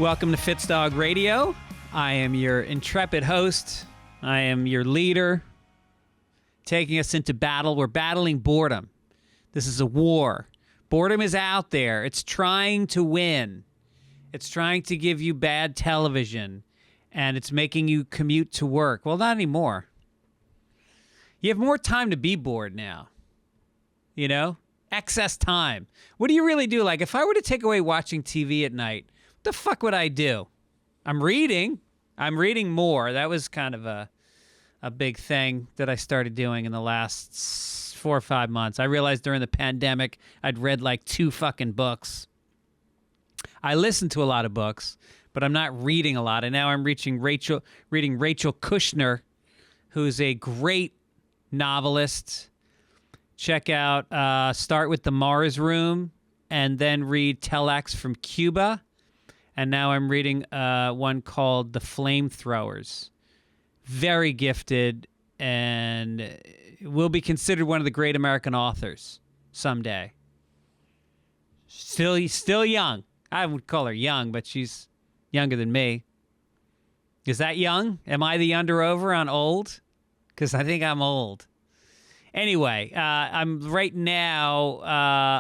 Welcome to Fitzdog Radio. I am your intrepid host. I am your leader, taking us into battle. We're battling boredom. This is a war. Boredom is out there. It's trying to win. It's trying to give you bad television, and it's making you commute to work. Well, not anymore. You have more time to be bored now. You know? Excess time. What do you really do? Like, if I were to take away watching TV at night, what the fuck would I do? I'm reading. I'm reading more. That was kind of a big thing that I started doing in the last 4 or 5 months. I realized during the pandemic, I'd read like 2 fucking books. I listen to a lot of books, but I'm not reading a lot. And now I'm reading Rachel Kushner, who's a great novelist. Check out, start with The Mars Room, and then read Telex from Cuba. And now I'm reading one called The Flamethrowers. Very gifted, and will be considered one of the great American authors someday. Still young. I would call her young, but she's younger than me. Is that young? Am I the under-over on old? Because I think I'm old. Anyway, I'm right now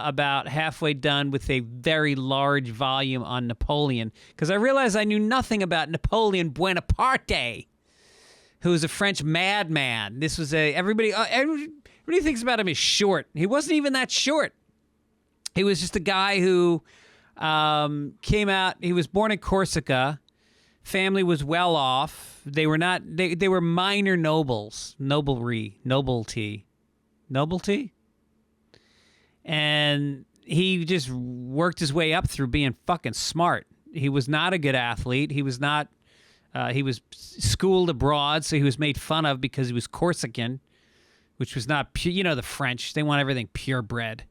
about halfway done with a very large volume on Napoleon, because I realized I knew nothing about Napoleon Bonaparte, who was a French madman. This was everybody thinks about him as short. He wasn't even that short. He was just a guy who came out. He was born in Corsica. Family was well off. They were not. They were minor nobles, nobility. And he just worked his way up through being fucking smart. He was not a good athlete. He was not. He was schooled abroad, so he was made fun of because he was Corsican, which was not pure. You know, the French, they want everything purebred.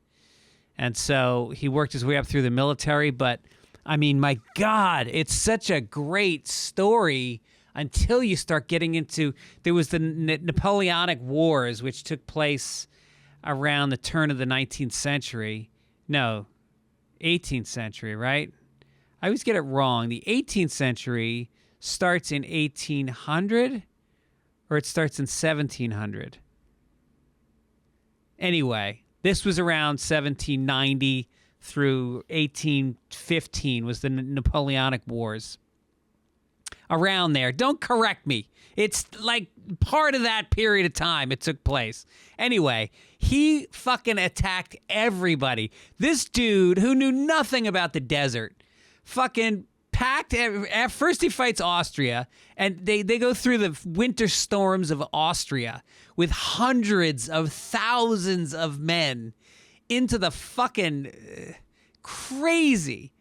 And so he worked his way up through the military. But, I mean, my God, it's such a great story until you start getting into... There was the Napoleonic Wars, which took place around the turn of the 19th century. No, 18th century, right? I always get it wrong. The 18th century starts in 1800, or it starts in 1700. Anyway, this was around 1790 through 1815 was the Napoleonic Wars. Around there. Don't correct me. It's like part of that period of time it took place. Anyway, he fucking attacked everybody. This dude who knew nothing about the desert fucking packed. At first he fights Austria, and they go through the winter storms of Austria with hundreds of thousands of men into the fucking crazy,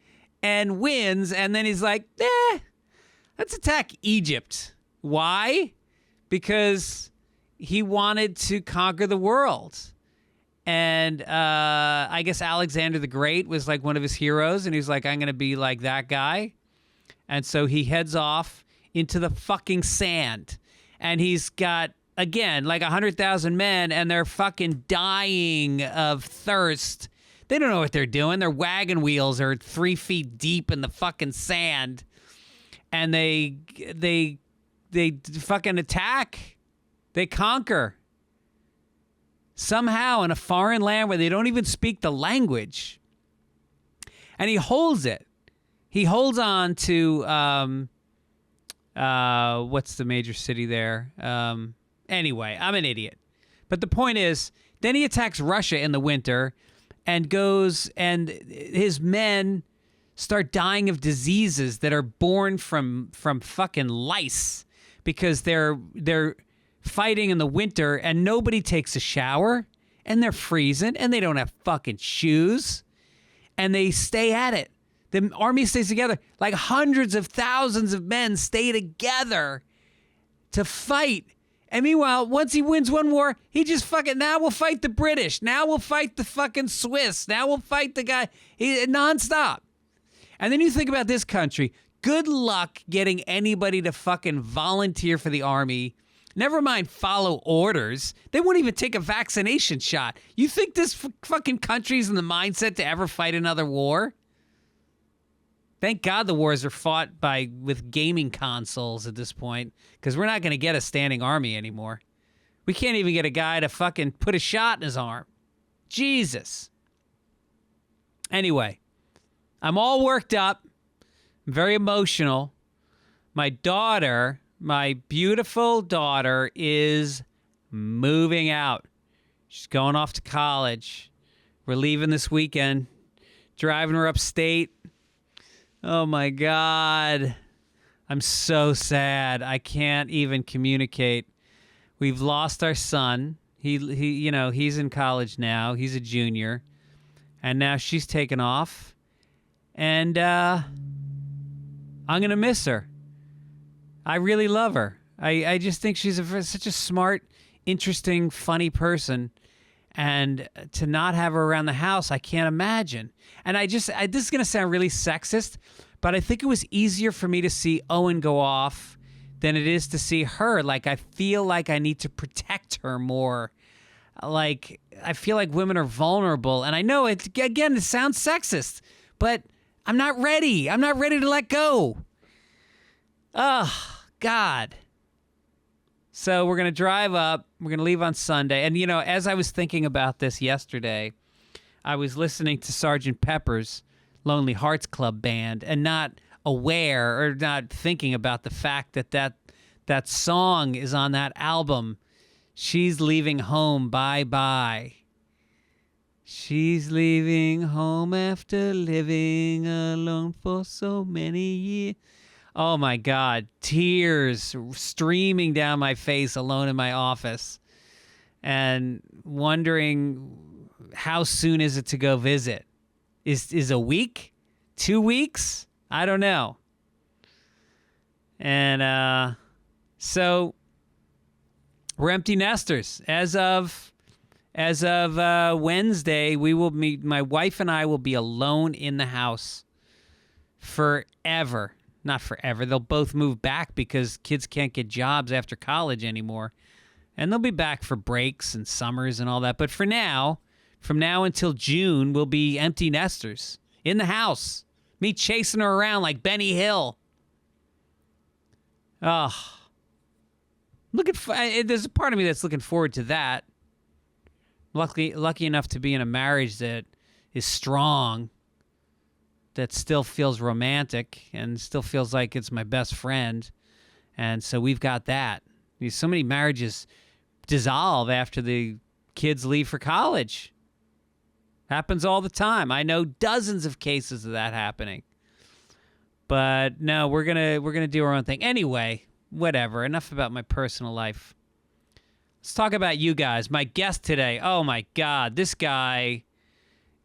and wins. And then he's like, let's attack Egypt. Why? Because he wanted to conquer the world. And I guess Alexander the Great was like one of his heroes, and he's like, I'm going to be like that guy. And so he heads off into the fucking sand. And he's got, again, like 100,000 men, and they're fucking dying of thirst. They don't know what they're doing. Their wagon wheels are 3 feet deep in the fucking sand. And they fucking attack. They conquer. Somehow in a foreign land where they don't even speak the language. And he holds it. He holds on to, what's the major city there? Anyway, I'm an idiot. But the point is, then he attacks Russia in the winter and goes, and his men start dying of diseases that are born from fucking lice, because they're fighting in the winter and nobody takes a shower and they're freezing and they don't have fucking shoes and they stay at it. The army stays together. Like hundreds of thousands of men stay together to fight. And meanwhile, once he wins one war, he just fucking, now we'll fight the British. Now we'll fight the fucking Swiss. Now we'll fight the guy. Nonstop. And then you think about this country. Good luck getting anybody to fucking volunteer for the army. Never mind follow orders. They won't even take a vaccination shot. You think this fucking country's in the mindset to ever fight another war? Thank God the wars are fought with gaming consoles at this point, because we're not going to get a standing army anymore. We can't even get a guy to fucking put a shot in his arm. Jesus. Anyway, I'm all worked up. I'm very emotional. My daughter, my beautiful daughter, is moving out. She's going off to college. We're leaving this weekend, driving her upstate. Oh my God. I'm so sad. I can't even communicate. We've lost our son. He's in college now. He's a junior. And now she's taken off. And I'm going to miss her. I really love her. I just think she's such a smart, interesting, funny person. And to not have her around the house, I can't imagine. And this is going to sound really sexist, but I think it was easier for me to see Owen go off than it is to see her. Like, I feel like I need to protect her more. Like, I feel like women are vulnerable. And I know, it sounds sexist, but I'm not ready. I'm not ready to let go. Oh, God. So we're going to drive up. We're going to leave on Sunday. And, as I was thinking about this yesterday, I was listening to Sgt. Pepper's Lonely Hearts Club Band and not aware or not thinking about the fact that song is on that album. She's leaving home. Bye-bye. She's leaving home after living alone for so many years. Oh, my God. Tears streaming down my face alone in my office and wondering how soon is it to go visit? Is a week? 2 weeks? I don't know. And so we're empty nesters. As of Wednesday, my wife and I will be alone in the house forever. Not forever. They'll both move back because kids can't get jobs after college anymore. And they'll be back for breaks and summers and all that. But for now, from now until June, we'll be empty nesters in the house. Me chasing her around like Benny Hill. Oh. There's a part of me that's looking forward to that. Lucky enough to be in a marriage that is strong, that still feels romantic and still feels like it's my best friend. And so we've got that. So many marriages dissolve after the kids leave for college. Happens all the time. I know dozens of cases of that happening. But no, we're gonna do our own thing. Anyway, whatever. Enough about my personal life. Let's talk about you guys. My guest today. Oh my God, this guy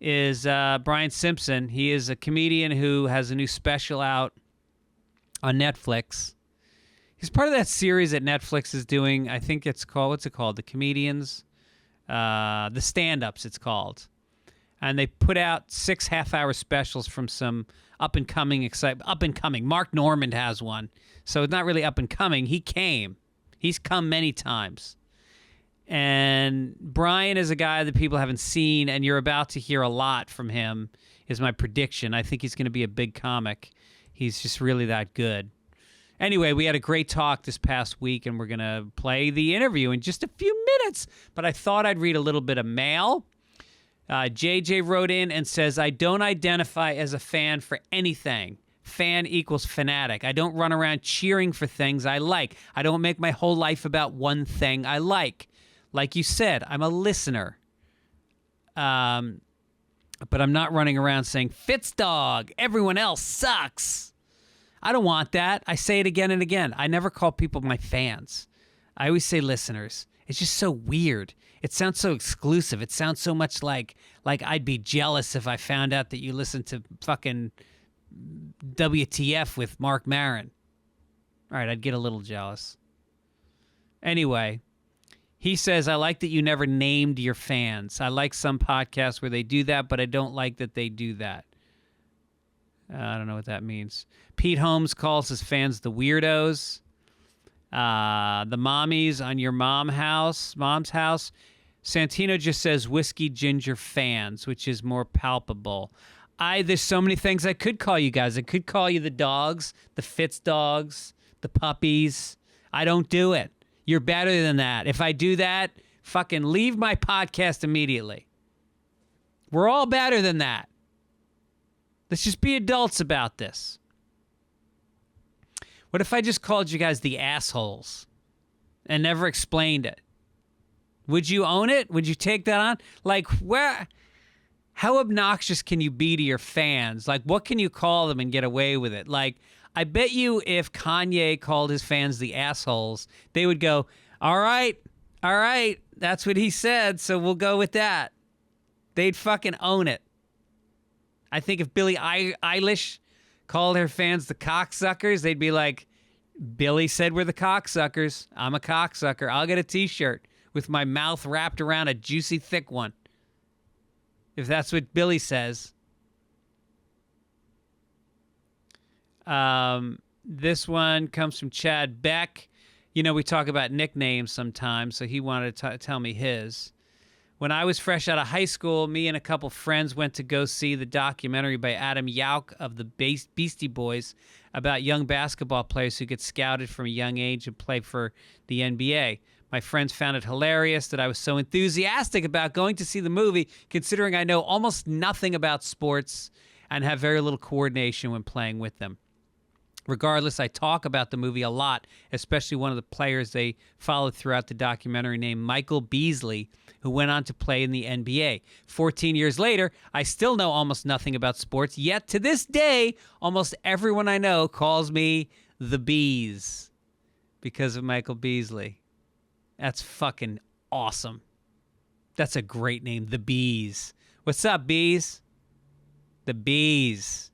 is Brian Simpson. He is a comedian who has a new special out on Netflix. He's part of that series that Netflix is doing. I think it's called, what's it called? The Comedians? The Stand-Ups, it's called. And they put out 6 half-hour specials from some up-and-coming. Mark Normand has one. So it's not really up-and-coming. He's come many times. And Brian is a guy that people haven't seen, and you're about to hear a lot from him, is my prediction. I think he's going to be a big comic. He's just really that good. Anyway, we had a great talk this past week, and we're going to play the interview in just a few minutes. But I thought I'd read a little bit of mail. JJ wrote in and says, I don't identify as a fan for anything. Fan equals fanatic. I don't run around cheering for things I like. I don't make my whole life about one thing I like. Like you said, I'm a listener. But I'm not running around saying, Fitzdog, everyone else sucks. I don't want that. I say it again and again. I never call people my fans. I always say listeners. It's just so weird. It sounds so exclusive. It sounds so much like I'd be jealous if I found out that you listen to fucking WTF with Mark Maron. All right, I'd get a little jealous. Anyway, he says, I like that you never named your fans. I like some podcasts where they do that, but I don't like that they do that. I don't know what that means. Pete Holmes calls his fans the weirdos. The mommies on your mom's house. Santino just says whiskey ginger fans, which is more palpable. There's so many things I could call you guys. I could call you the dogs, the Fitzdog, the puppies. I don't do it. You're better than that. If I do that, fucking leave my podcast immediately. We're all better than that. Let's just be adults about this. What if I just called you guys the assholes and never explained it? Would you own it? Would you take that on? Like, how obnoxious can you be to your fans? Like, what can you call them and get away with it? Like, I bet you if Kanye called his fans the assholes, they would go, all right, that's what he said, so we'll go with that. They'd fucking own it. I think if Billie Eilish called her fans the cocksuckers, they'd be like, Billie said we're the cocksuckers. I'm a cocksucker. I'll get a t-shirt with my mouth wrapped around a juicy, thick one. If that's what Billie says. This one comes from Chad Beck. You know, we talk about nicknames sometimes, so he wanted to tell me his. When I was fresh out of high school, me and a couple friends went to go see the documentary by Adam Yauch of the Beastie Boys about young basketball players who get scouted from a young age and play for the NBA. My friends found it hilarious that I was so enthusiastic about going to see the movie, considering I know almost nothing about sports and have very little coordination when playing with them. Regardless, I talk about the movie a lot, especially one of the players they followed throughout the documentary named Michael Beasley, who went on to play in the NBA. 14 years later, I still know almost nothing about sports, yet to this day, almost everyone I know calls me the Bees because of Michael Beasley. That's fucking awesome. That's a great name, the Bees. What's up, Bees? The Bees.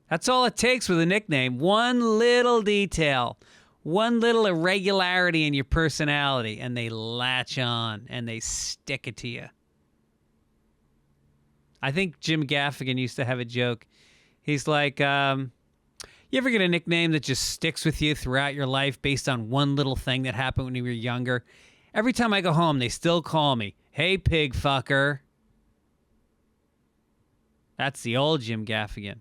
That's all it takes with a nickname. One little detail, one little irregularity in your personality, and they latch on and they stick it to you. I think Jim Gaffigan used to have a joke. He's like, you ever get a nickname that just sticks with you throughout your life based on one little thing that happened when you were younger? Every time I go home, they still call me, hey, pig fucker. That's the old Jim Gaffigan.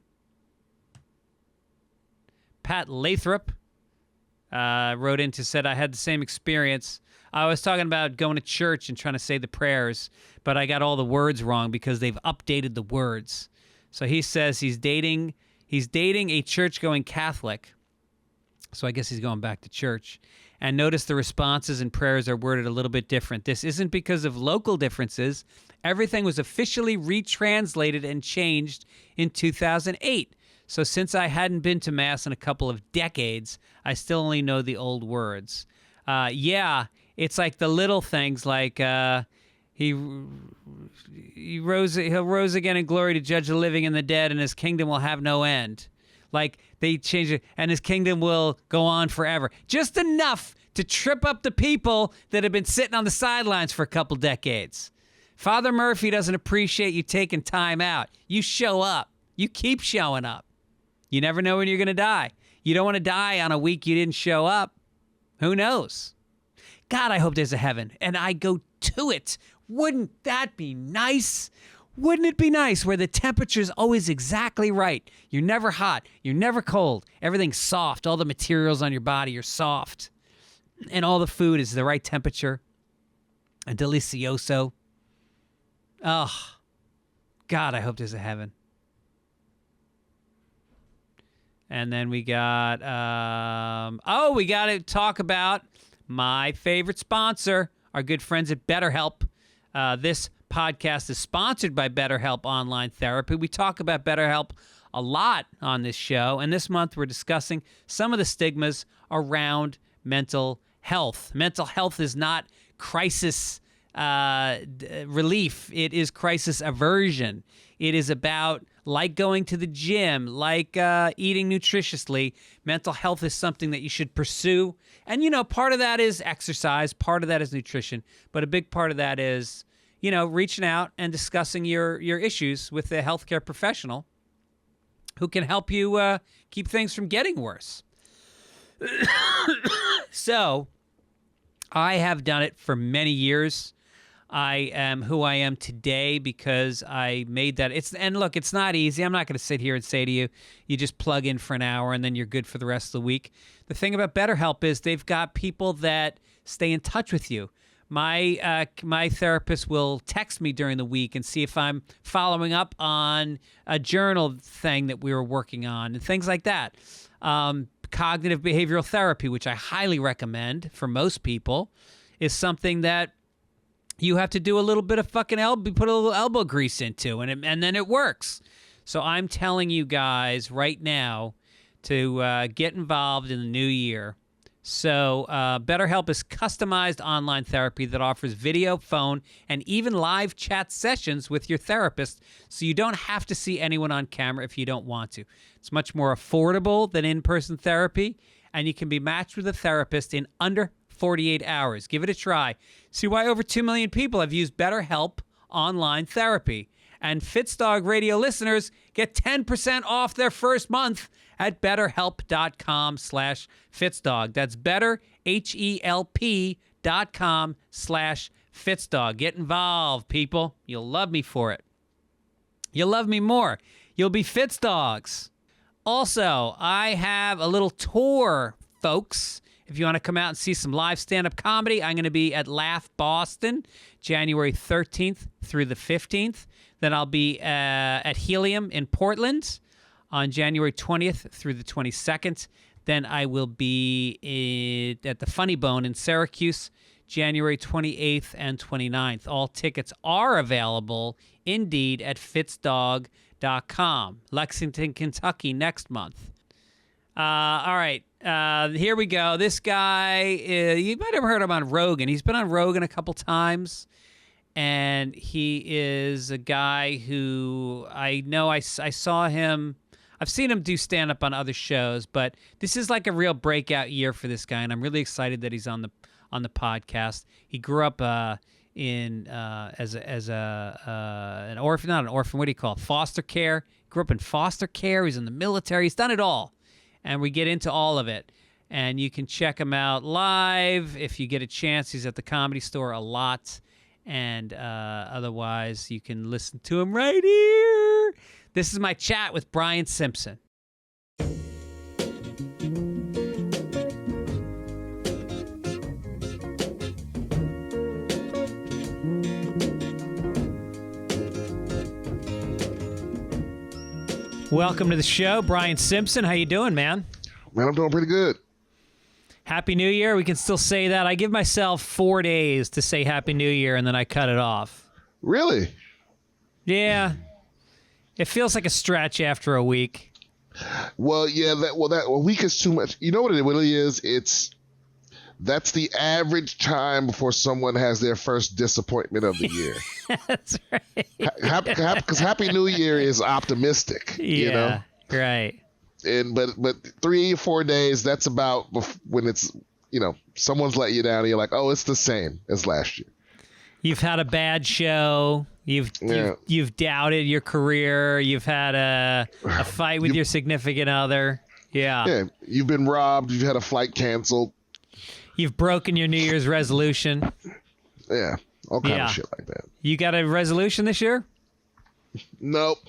Pat Lathrop wrote in to said, I had the same experience. I was talking about going to church and trying to say the prayers, but I got all the words wrong because they've updated the words. So he says he's dating a church-going Catholic. So I guess he's going back to church. And notice the responses and prayers are worded a little bit different. This isn't because of local differences. Everything was officially retranslated and changed in 2008. So since I hadn't been to Mass in a couple of decades, I still only know the old words. Yeah, it's like the little things like he'll rose again in glory to judge the living and the dead, and his kingdom will have no end. Like they change it, and his kingdom will go on forever. Just enough to trip up the people that have been sitting on the sidelines for a couple decades. Father Murphy doesn't appreciate you taking time out. You show up. You keep showing up. You never know when you're going to die. You don't want to die on a week you didn't show up. Who knows? God, I hope there's a heaven, and I go to it. Wouldn't that be nice? Wouldn't it be nice where the temperature's always exactly right? You're never hot. You're never cold. Everything's soft. All the materials on your body are soft. And all the food is the right temperature. And delicioso. Oh, God, I hope there's a heaven. And then we got, we got to talk about my favorite sponsor, our good friends at BetterHelp. This podcast is sponsored by BetterHelp Online Therapy. We talk about BetterHelp a lot on this show, and this month we're discussing some of the stigmas around mental health. Mental health is not crisis relief. It is crisis aversion. It is about, like going to the gym, like eating nutritiously. Mental health is something that you should pursue. And, you know, part of that is exercise. Part of that is nutrition. But a big part of that is, you know, reaching out and discussing your issues with a healthcare professional who can help you keep things from getting worse. So I have done it for many years. I am who I am today because I made that. And look, it's not easy. I'm not going to sit here and say to you, you just plug in for an hour and then you're good for the rest of the week. The thing about BetterHelp is they've got people that stay in touch with you. My therapist will text me during the week and see if I'm following up on a journal thing that we were working on and things like that. Cognitive behavioral therapy, which I highly recommend for most people, is something that you have to do a little bit of fucking put a little elbow grease into, and then it works. So I'm telling you guys right now to get involved in the new year. So BetterHelp is customized online therapy that offers video, phone, and even live chat sessions with your therapist, so you don't have to see anyone on camera if you don't want to. It's much more affordable than in-person therapy, and you can be matched with a therapist in under 48 hours. Give it a try. See why over 2 million people have used BetterHelp online therapy. And Fitzdog radio listeners get 10% off their first month at betterhelp.com/Fitzdog. That's betterhelp.com/Fitzdog. Get involved, people. You'll love me for it. You'll love me more. You'll be Fitzdog's. Also, I have a little tour, folks. If you want to come out and see some live stand-up comedy, I'm going to be at Laugh Boston, January 13th through the 15th. Then I'll be at Helium in Portland on January 20th through the 22nd. Then I will be at the Funny Bone in Syracuse, January 28th and 29th. All tickets are available, indeed, at Fitzdog.com. Lexington, Kentucky next month. All right. Here we go. This guy, you might have heard him on Rogan. He's been on Rogan a couple times, and he is a guy who I know I saw him. I've seen him do stand-up on other shows, but this is like a real breakout year for this guy, and I'm really excited that he's on the podcast. He grew up as an orphan, not an orphan. What do you call it? Foster care. Grew up in foster care. He's in the military. He's done it all. And we get into all of it. And you can check him out live if you get a chance. He's at the Comedy Store a lot. And otherwise, you can listen to him right here. This is my chat with Brian Simpson. Welcome to the show, Brian Simpson. How you doing, man? Man, I'm doing pretty good. Happy New Year. We can still say that. I give myself 4 days to say Happy New Year, and then I cut it off. Really? Yeah. It feels like a stretch after a week. Well, yeah. A week is too much. You know what it really is? That's the average time before someone has their first disappointment of the year. That's right. Because Happy New Year is optimistic. Yeah, you know? Right. But 3 or 4 days, that's about when it's, someone's let you down and you're like, oh, it's the same as last year. You've had a bad show. You've doubted your career. You've had a fight with your significant other. Yeah. Yeah. You've been robbed. You've had a flight canceled. You've broken your New Year's resolution. Yeah. All kind of shit like that. You got a resolution this year? Nope.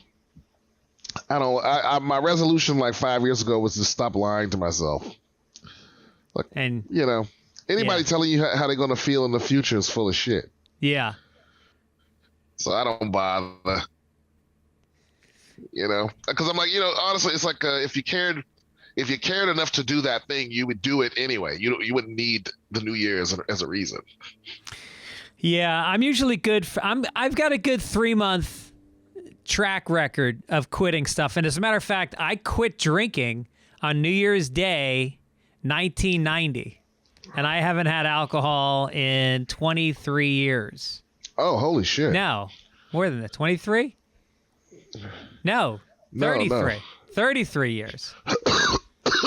I don't. My resolution like 5 years ago was to stop lying to myself. Like, and anybody telling you how they're going to feel in the future is full of shit. Yeah. So I don't bother. Because I'm like, honestly, it's like if you cared enough to do that thing, you would do it anyway. You wouldn't need the New Year as a reason. Yeah, I'm usually good. I've got a good 3-month track record of quitting stuff. And as a matter of fact, I quit drinking on New Year's Day, 1990. And I haven't had alcohol in 23 years. Oh, holy shit. No, more than that. 23? No, 33. No. 33 years.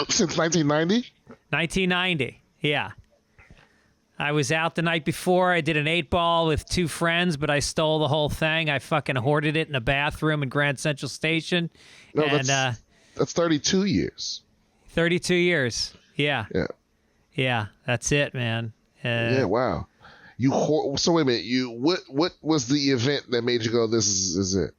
Since 1990? 1990, yeah. I was out the night before. I did an 8-ball with 2 friends, but I stole the whole thing. I fucking hoarded it in a bathroom in Grand Central Station. No, and, that's 32 years. 32 years, yeah. Yeah. Yeah, that's it, man. Yeah, wow. So wait a minute, what was the event that made you go, this is it?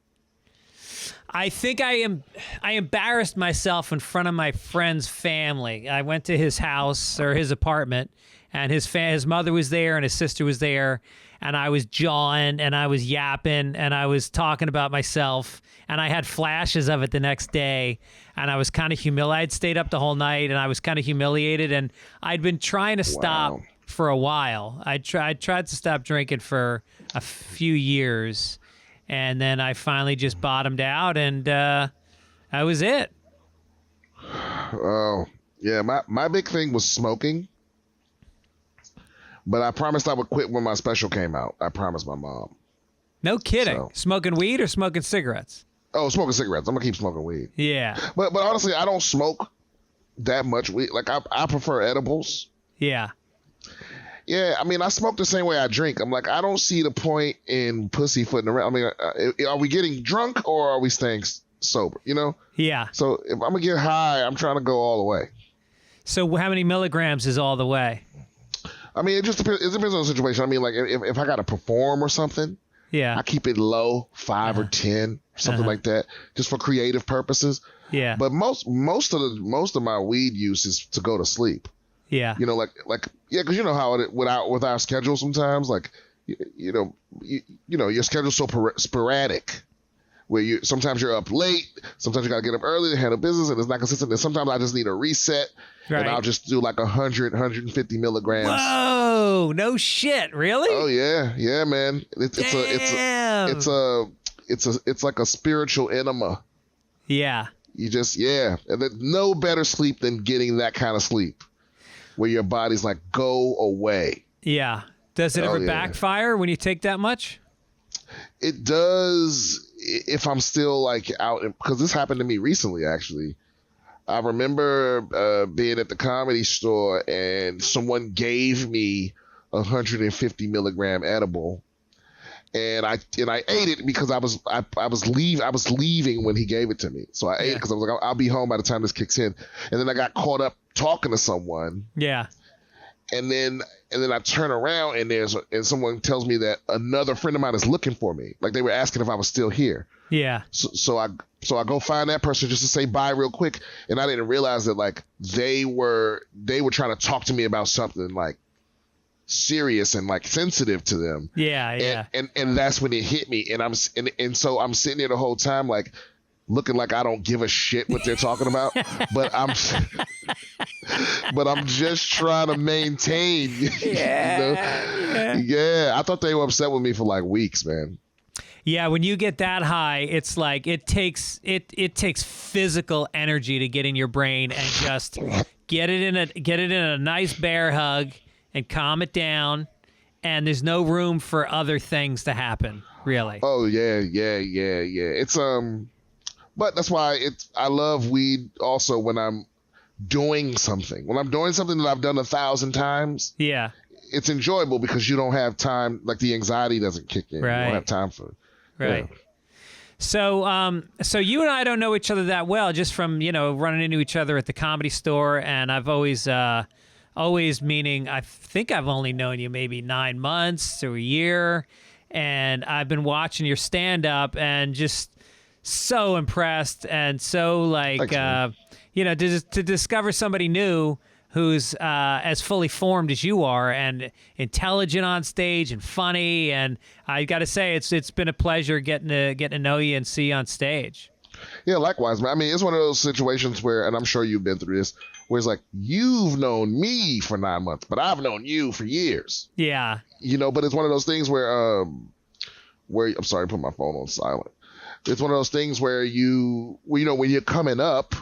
I think I embarrassed myself in front of my friend's family. I went to his house or his apartment, and his mother was there and his sister was there, and I was jawing and I was yapping and I was talking about myself, and I had flashes of it the next day, and I was kind of humiliated. I'd stayed up the whole night and I was kind of humiliated, and I'd been trying to stop for a while. I tried to stop drinking for a few years. And then I finally just bottomed out, and that was it. Oh, yeah. My big thing was smoking. But I promised I would quit when my special came out. I promised my mom. No kidding. So. Smoking weed or smoking cigarettes? Oh, smoking cigarettes. I'm going to keep smoking weed. Yeah. But honestly, I don't smoke that much weed. Like, I prefer edibles. Yeah. Yeah, I mean, I smoke the same way I drink. I'm like, I don't see the point in pussyfooting around. I mean, are we getting drunk or are we staying sober, you know? Yeah. So if I'm going to get high, I'm trying to go all the way. So how many milligrams is all the way? I mean, it just depends. It depends on the situation. I mean, like, if I got to perform or something, yeah, I keep it low, 5 or 10, something like that, just for creative purposes. Yeah. But most of my weed use is to go to sleep. Yeah. You know, like yeah, because you know how with our schedule sometimes, like you know your schedule's so sporadic, where sometimes you're up late, sometimes you got to get up early to handle business, and it's not consistent. And sometimes I just need a reset, and I'll just do like 150 milligrams. Whoa, no shit, really? Oh yeah, man. It's like a spiritual enema. Yeah. You just and there's no better sleep than getting that kind of sleep, where your body's like, go away. Yeah. Does it ever backfire when you take that much? It does if I'm still like out, because this happened to me recently, actually. I remember being at the Comedy Store and someone gave me 150 milligram edible. And I ate it because I was leaving when he gave it to me. So I ate it because I was like, I'll be home by the time this kicks in. And then I got caught up talking to someone. Yeah. And then I turn around and someone tells me that another friend of mine is looking for me. Like, they were asking if I was still here. Yeah. So I go find that person just to say bye real quick. And I didn't realize that, like, they were trying to talk to me about something like serious and like sensitive to them. Yeah. And that's when it hit me. And so I'm sitting there the whole time, like, looking like I don't give a shit what they're talking about, but I'm just trying to maintain. Yeah. I thought they were upset with me for like weeks, man. Yeah, when you get that high, it's like it takes physical energy to get in your brain and just get it in a nice bear hug and calm it down, and there's no room for other things to happen, really. Oh yeah. It's but that's why I love weed also when I'm doing something. When I'm doing something that I've done 1,000 times. Yeah. It's enjoyable because you don't have time, like the anxiety doesn't kick in. Right. You don't have time for it. Right. Yeah. So you and I don't know each other that well, just from, running into each other at the Comedy Store, and I've always meaning I think I've only known you maybe 9 months to a year, and I've been watching your stand-up and just so impressed and so like, to discover somebody new who's as fully formed as you are and intelligent on stage and funny. And I got to say, it's been a pleasure getting to know you and see you on stage. Yeah, likewise, man. I mean, it's one of those situations where, and I'm sure you've been through this, where it's like, you've known me for 9 months, but I've known you for years. Yeah. But it's one of those things where I'm sorry, I put my phone on silent. It's one of those things where when you're coming up,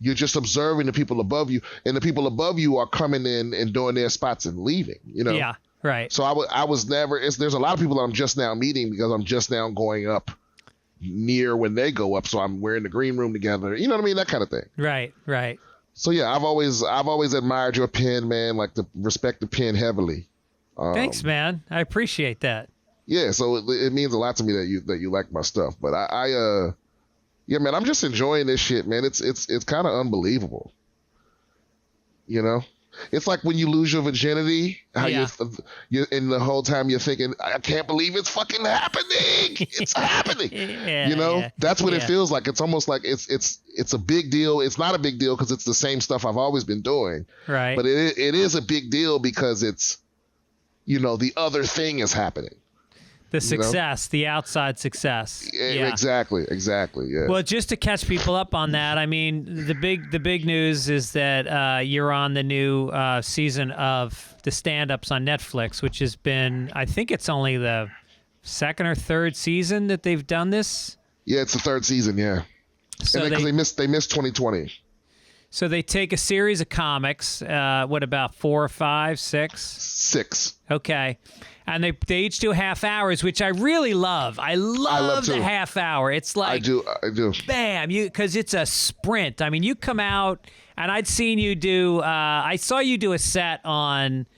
you're just observing the people above you, and the people above you are coming in and doing their spots and leaving, Yeah, right. So I was never, there's a lot of people that I'm just now meeting because I'm just now going up near when they go up. So we're in the green room together. You know what I mean? That kind of thing. Right. So yeah, I've always admired your pen, man, like respect the pen heavily. Thanks, man. I appreciate that. Yeah. So it means a lot to me that you like my stuff, but yeah, man, I'm just enjoying this shit, man. It's kind of unbelievable, It's like when you lose your virginity, how you're and the whole time you're thinking, I can't believe it's fucking happening. It's happening. That's what it feels like. It's almost like it's a big deal. It's not a big deal because it's the same stuff I've always been doing. Right. But it is a big deal because it's, the other thing is happening. The success, the outside success. Yeah. Exactly. Yeah. Well, just to catch people up on that, I mean, the big news is that you're on the new season of the stand-ups on Netflix, which has been, I think it's only the second or third season that they've done this. Yeah, it's the third season. Yeah. So they missed 2020. So they take a series of comics. What about 4 or 5, 6? 6. Okay. And they each do half hours, which I really love. I love the half hour. It's like I do. Bam, because it's a sprint. I mean, you come out, and I'd seen you do. I saw you do a set on.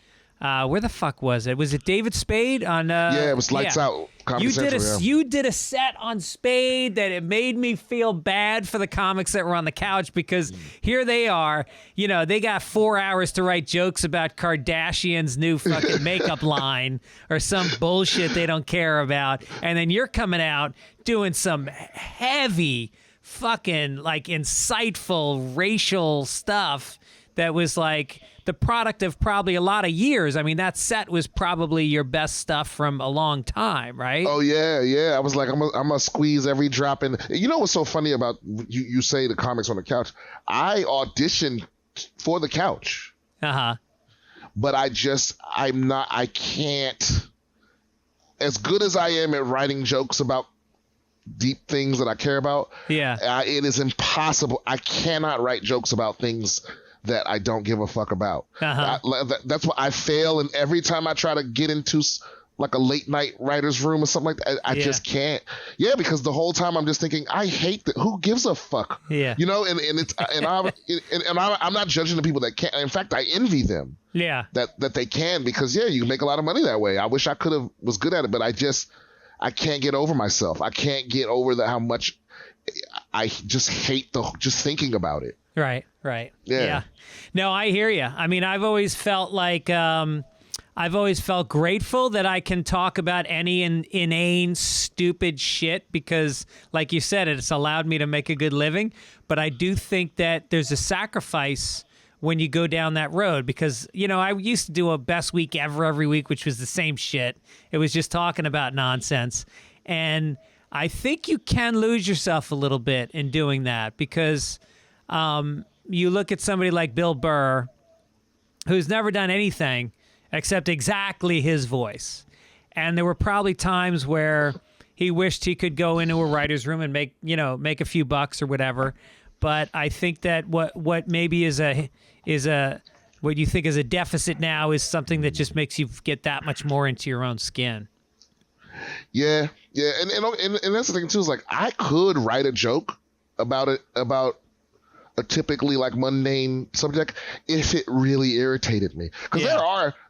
Where the fuck was it? Was it David Spade on? Yeah, it was Lights Out. Comedy Central, you did a set on Spade that it made me feel bad for the comics that were on the couch because here they are, they got 4 hours to write jokes about Kardashian's new fucking makeup line or some bullshit they don't care about, and then you're coming out doing some heavy fucking like insightful racial stuff that was like the product of probably a lot of years. I mean, that set was probably your best stuff from a long time, right? Oh, yeah. I was like, I'm gonna squeeze every drop in. You know what's so funny about you say the comics on the couch? I auditioned for the couch. Uh-huh. But I can't, as good as I am at writing jokes about deep things that I care about, it is impossible. I cannot write jokes about things that I don't give a fuck about. That's why I fail, and every time I try to get into like a late night writer's room or something like that, I just can't. Yeah, because the whole time I'm just thinking, I hate that. Who gives a fuck? Yeah, I'm not judging the people that can't. In fact, I envy them. Yeah, that they can, because you can make a lot of money that way. I wish I was good at it, but I can't get over myself. I can't get over how much I just hate just thinking about it. Right. Yeah. No, I hear you. I mean, I've always felt like I've always felt grateful that I can talk about any inane, stupid shit because, like you said, it's allowed me to make a good living. But I do think that there's a sacrifice when you go down that road because, I used to do a best week ever every week, which was the same shit. It was just talking about nonsense. And I think you can lose yourself a little bit in doing that because you look at somebody like Bill Burr, who's never done anything except exactly his voice. And there were probably times where he wished he could go into a writer's room and make a few bucks or whatever. But I think that what maybe is what you think is a deficit now is something that just makes you get that much more into your own skin. Yeah. And that's the thing too, is like I could write a joke about a typically like mundane subject if it really irritated me, because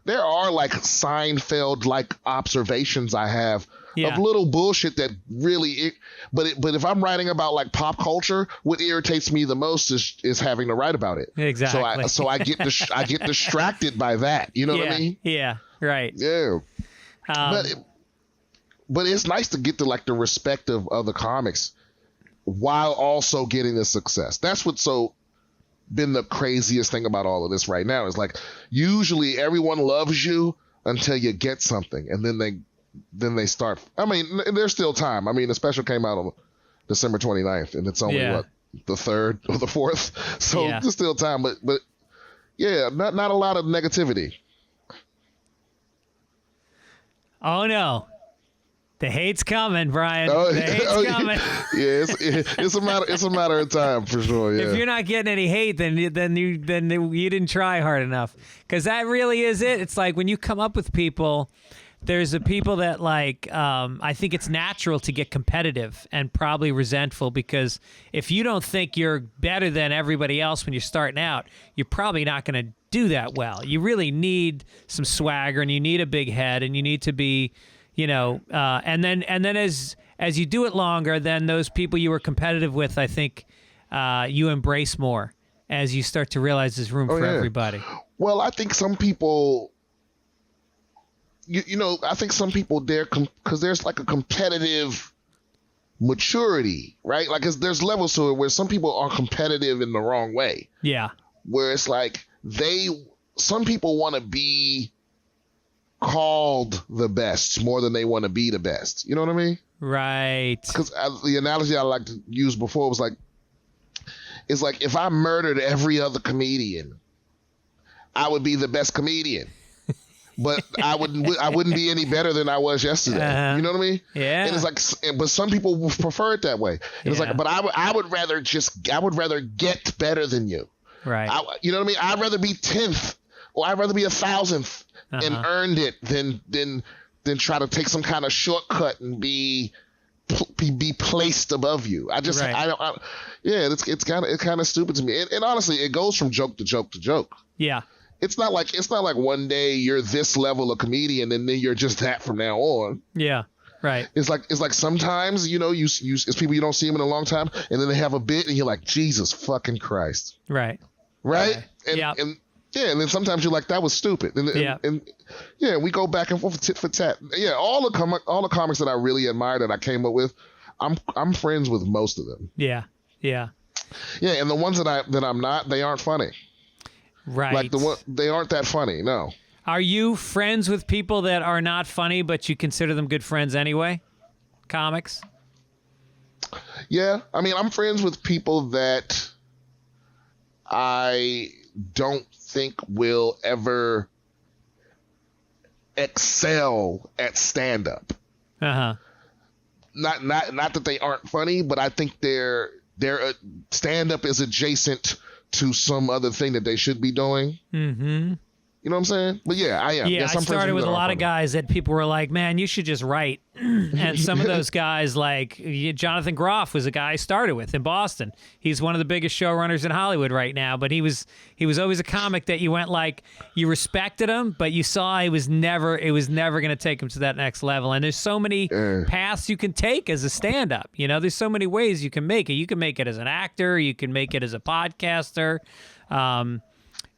there are like Seinfeld like observations I have of little bullshit that really but if I'm writing about like pop culture, what irritates me the most is having to write about it. Exactly. So I get distracted by that, what I mean? Yeah, right. Yeah. But it's nice to get to like the respect of other comics while also getting the success. That's what's been the craziest thing about all of this right now is like usually everyone loves you until you get something, and then they start. I mean, there's still time. I mean, the special came out on December 29th, and it's only the 3rd or the 4th, so there's still time. But not a lot of negativity. Oh no. The hate's coming, Brian. The hate's coming. Yeah, it's a matter of time for sure. Yeah. If you're not getting any hate, then you didn't try hard enough. Because that really is it. It's like when you come up with people, there's the people that like. I think it's natural to get competitive and probably resentful because if you don't think you're better than everybody else when you're starting out, you're probably not going to do that well. You really need some swagger, and you need a big head, and you need to be. And then as you do it longer, then those people you were competitive with, I think you embrace more. as you start to realize there's room for everybody. Well, I think some people, I think some people because there's like a competitive maturity, right? Like there's levels to it where some people are competitive in the wrong way. Yeah. Where it's like some people want to be called the best more than they want to be the best. You know what I mean? Right. Because the analogy I like to use before was like, it's like if I murdered every other comedian, I would be the best comedian. But I wouldn't be any better than I was yesterday. You know what I mean? Yeah. And it's like, but some people will prefer it that way. And it's like, but I would rather get better than you. Right. You know what I mean? I'd rather be 10th or I'd rather be 1,000th and earned it than try to take some kind of shortcut and be placed above you. It's kind of stupid to me. And honestly, it goes from joke to joke to joke. Yeah. It's not like one day you're this level of comedian and then you're just that from now on. Yeah. Right. It's like sometimes, it's people you don't see them in a long time and then they have a bit and you're like, Jesus fucking Christ. Right. Right? And then sometimes you're like, that was stupid. And we go back and forth tit for tat. Yeah, all the comics that I really admire that I came up with, I'm friends with most of them. Yeah. Yeah. Yeah, and the ones that I'm not, they aren't funny. Right. Like they aren't that funny. No. Are you friends with people that are not funny, but you consider them good friends anyway? Comics? Yeah. I mean, I'm friends with people that I don't think will ever excel at stand-up. Uh-huh. Not that they aren't funny, but I think their stand-up is adjacent to some other thing that they should be doing. Mm-hmm. You know what I'm saying? But yeah, I am. Yeah, I started with a lot of guys that people were like, man, you should just write. And some of those guys, like Jonathan Graf was a guy I started with in Boston. He's one of the biggest showrunners in Hollywood right now, but he was always a comic that you went like, you respected him, but you saw it was never going to take him to that next level. And there's so many paths you can take as a stand-up. There's so many ways you can make it. You can make it as an actor. You can make it as a podcaster.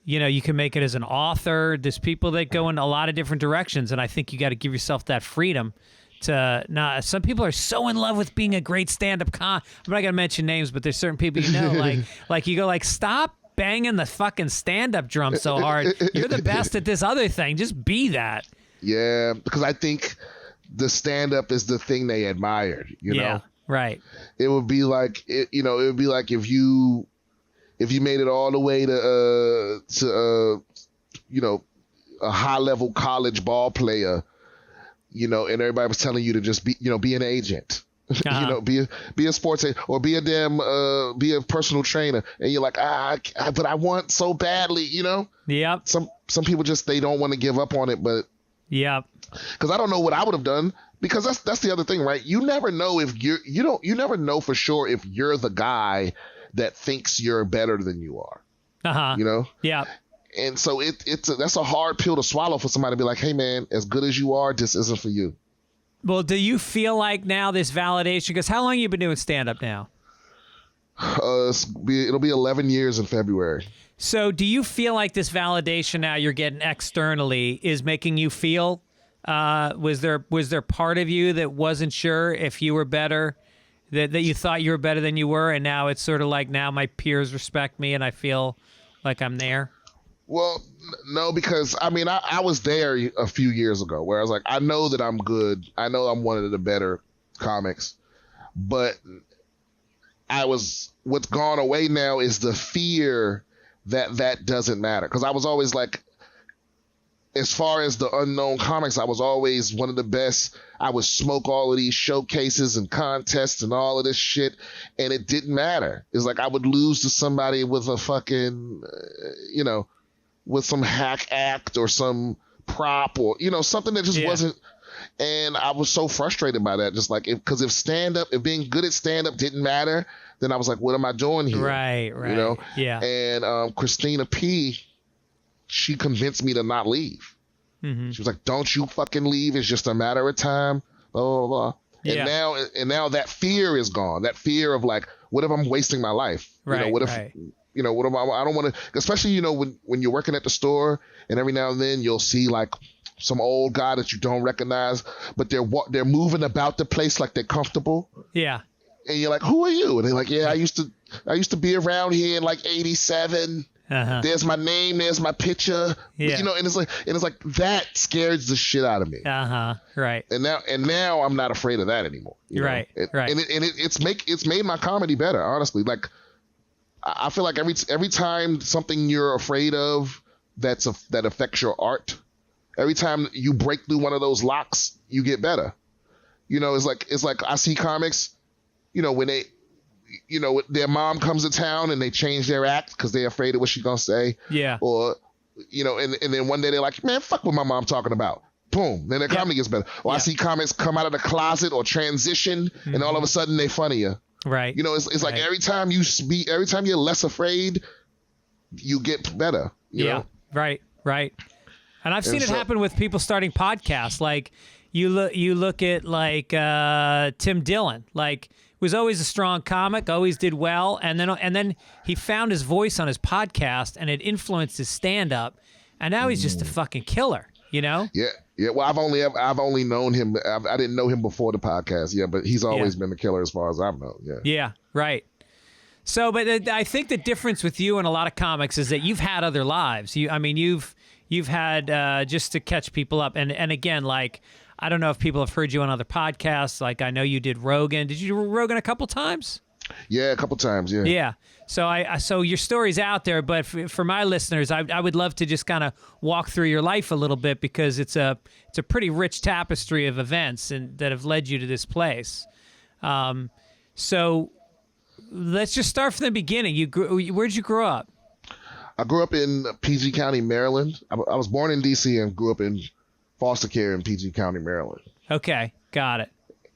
You can make it as an author. There's people that go in a lot of different directions, and I think you got to give yourself that freedom to not. Some people are so in love with being a great stand-up I'm not gonna mention names, but there's certain people like you go like, stop banging the fucking stand-up drum so hard. You're the best at this other thing. Just be that. Yeah, because I think the stand-up is the thing they admired. You know, right. It would be like if you made it all the way to a high level college ball player, and everybody was telling you to just be an agent, be a sports agent or be a personal trainer, and you're like, but I want so badly, Yep. Some people just, they don't want to give up on it, but yep. Because I don't know what I would have done, because that's the other thing, right? You never know if you never know for sure if you're the guy that thinks you're better than you are. Uh-huh. Yeah. And so that's a hard pill to swallow for somebody to be like, hey man, as good as you are, this isn't for you. Well, do you feel like now this validation, because how long have you been doing stand-up now? It'll be 11 years in February. So do you feel like this validation now you're getting externally is making you feel, was there part of you that wasn't sure if you were better, that you thought you were better than you were, and now it's sort of like, now my peers respect me and I feel like I'm there? Well, no, because I mean, I was there a few years ago where I was like, I know that I'm good. I know I'm one of the better comics, but what's gone away now is the fear that doesn't matter. Because I was always like, as far as the unknown comics, I was always one of the best. I would smoke all of these showcases and contests and all of this shit, and it didn't matter. It's like I would lose to somebody with a fucking, with some hack act or some prop or, something that just wasn't. And I was so frustrated by that. Just like, because if being good at stand-up didn't matter, then I was like, what am I doing here? Right. Yeah. And Christina P., she convinced me to not leave. Mm-hmm. She was like, don't you fucking leave. It's just a matter of time. Blah, blah, blah. Yeah. And now that fear is gone. That fear of like, what if I'm wasting my life? Right. What if, you know, I don't want to, especially, you know, when you're working at the store and every now and then you'll see like some old guy that you don't recognize, but they're moving about the place like they're comfortable. Yeah. And you're like, who are you? And they're like, yeah, I used to be around here in like 87. There's my name, there's my picture. Yeah. You know, and it's like that scares the shit out of me. Right. And now I'm not afraid of that anymore. Right. Right. And it's made my comedy better, honestly. Like I feel like every time something you're afraid of that affects your art, every time you break through one of those locks, you get better. You know, it's like I see comics, you know, when they, you know, their mom comes to town and they change their act because they're afraid of what she's gonna say. Yeah. Or, you know, and then one day they're like, man, fuck what my mom talking about. Boom. Then their comedy gets better. Or I see comics come out of the closet or transition, and all of a sudden they funnier. Right. You know, it's like every time you're less afraid, you get better. You know? Right. Right. And I've seen it happen with people starting podcasts. Like you look at like Tim Dillon, like was always a strong comic, always did well, and then he found his voice on his podcast, and it influenced his stand-up, and now he's just a fucking killer, you know? Yeah. Well, I've only known him. I didn't know him before the podcast. Yeah, but he's always been the killer as far as I've known. Yeah. Yeah. Right. So, but I think the difference with you and a lot of comics is that you've had other lives. You've had just to catch people up, and again, like. I don't know if people have heard you on other podcasts. Like I know you did Rogan. Did you do Rogan a couple times? Yeah, a couple times. Yeah. Yeah. So so your story's out there, but for my listeners, I would love to just kind of walk through your life a little bit because it's a pretty rich tapestry of events and that have led you to this place. So let's just start from the beginning. Where'd you grow up? I grew up in PG County, Maryland. I was born in D.C. and grew up in foster care in PG County, Maryland. Okay, got it.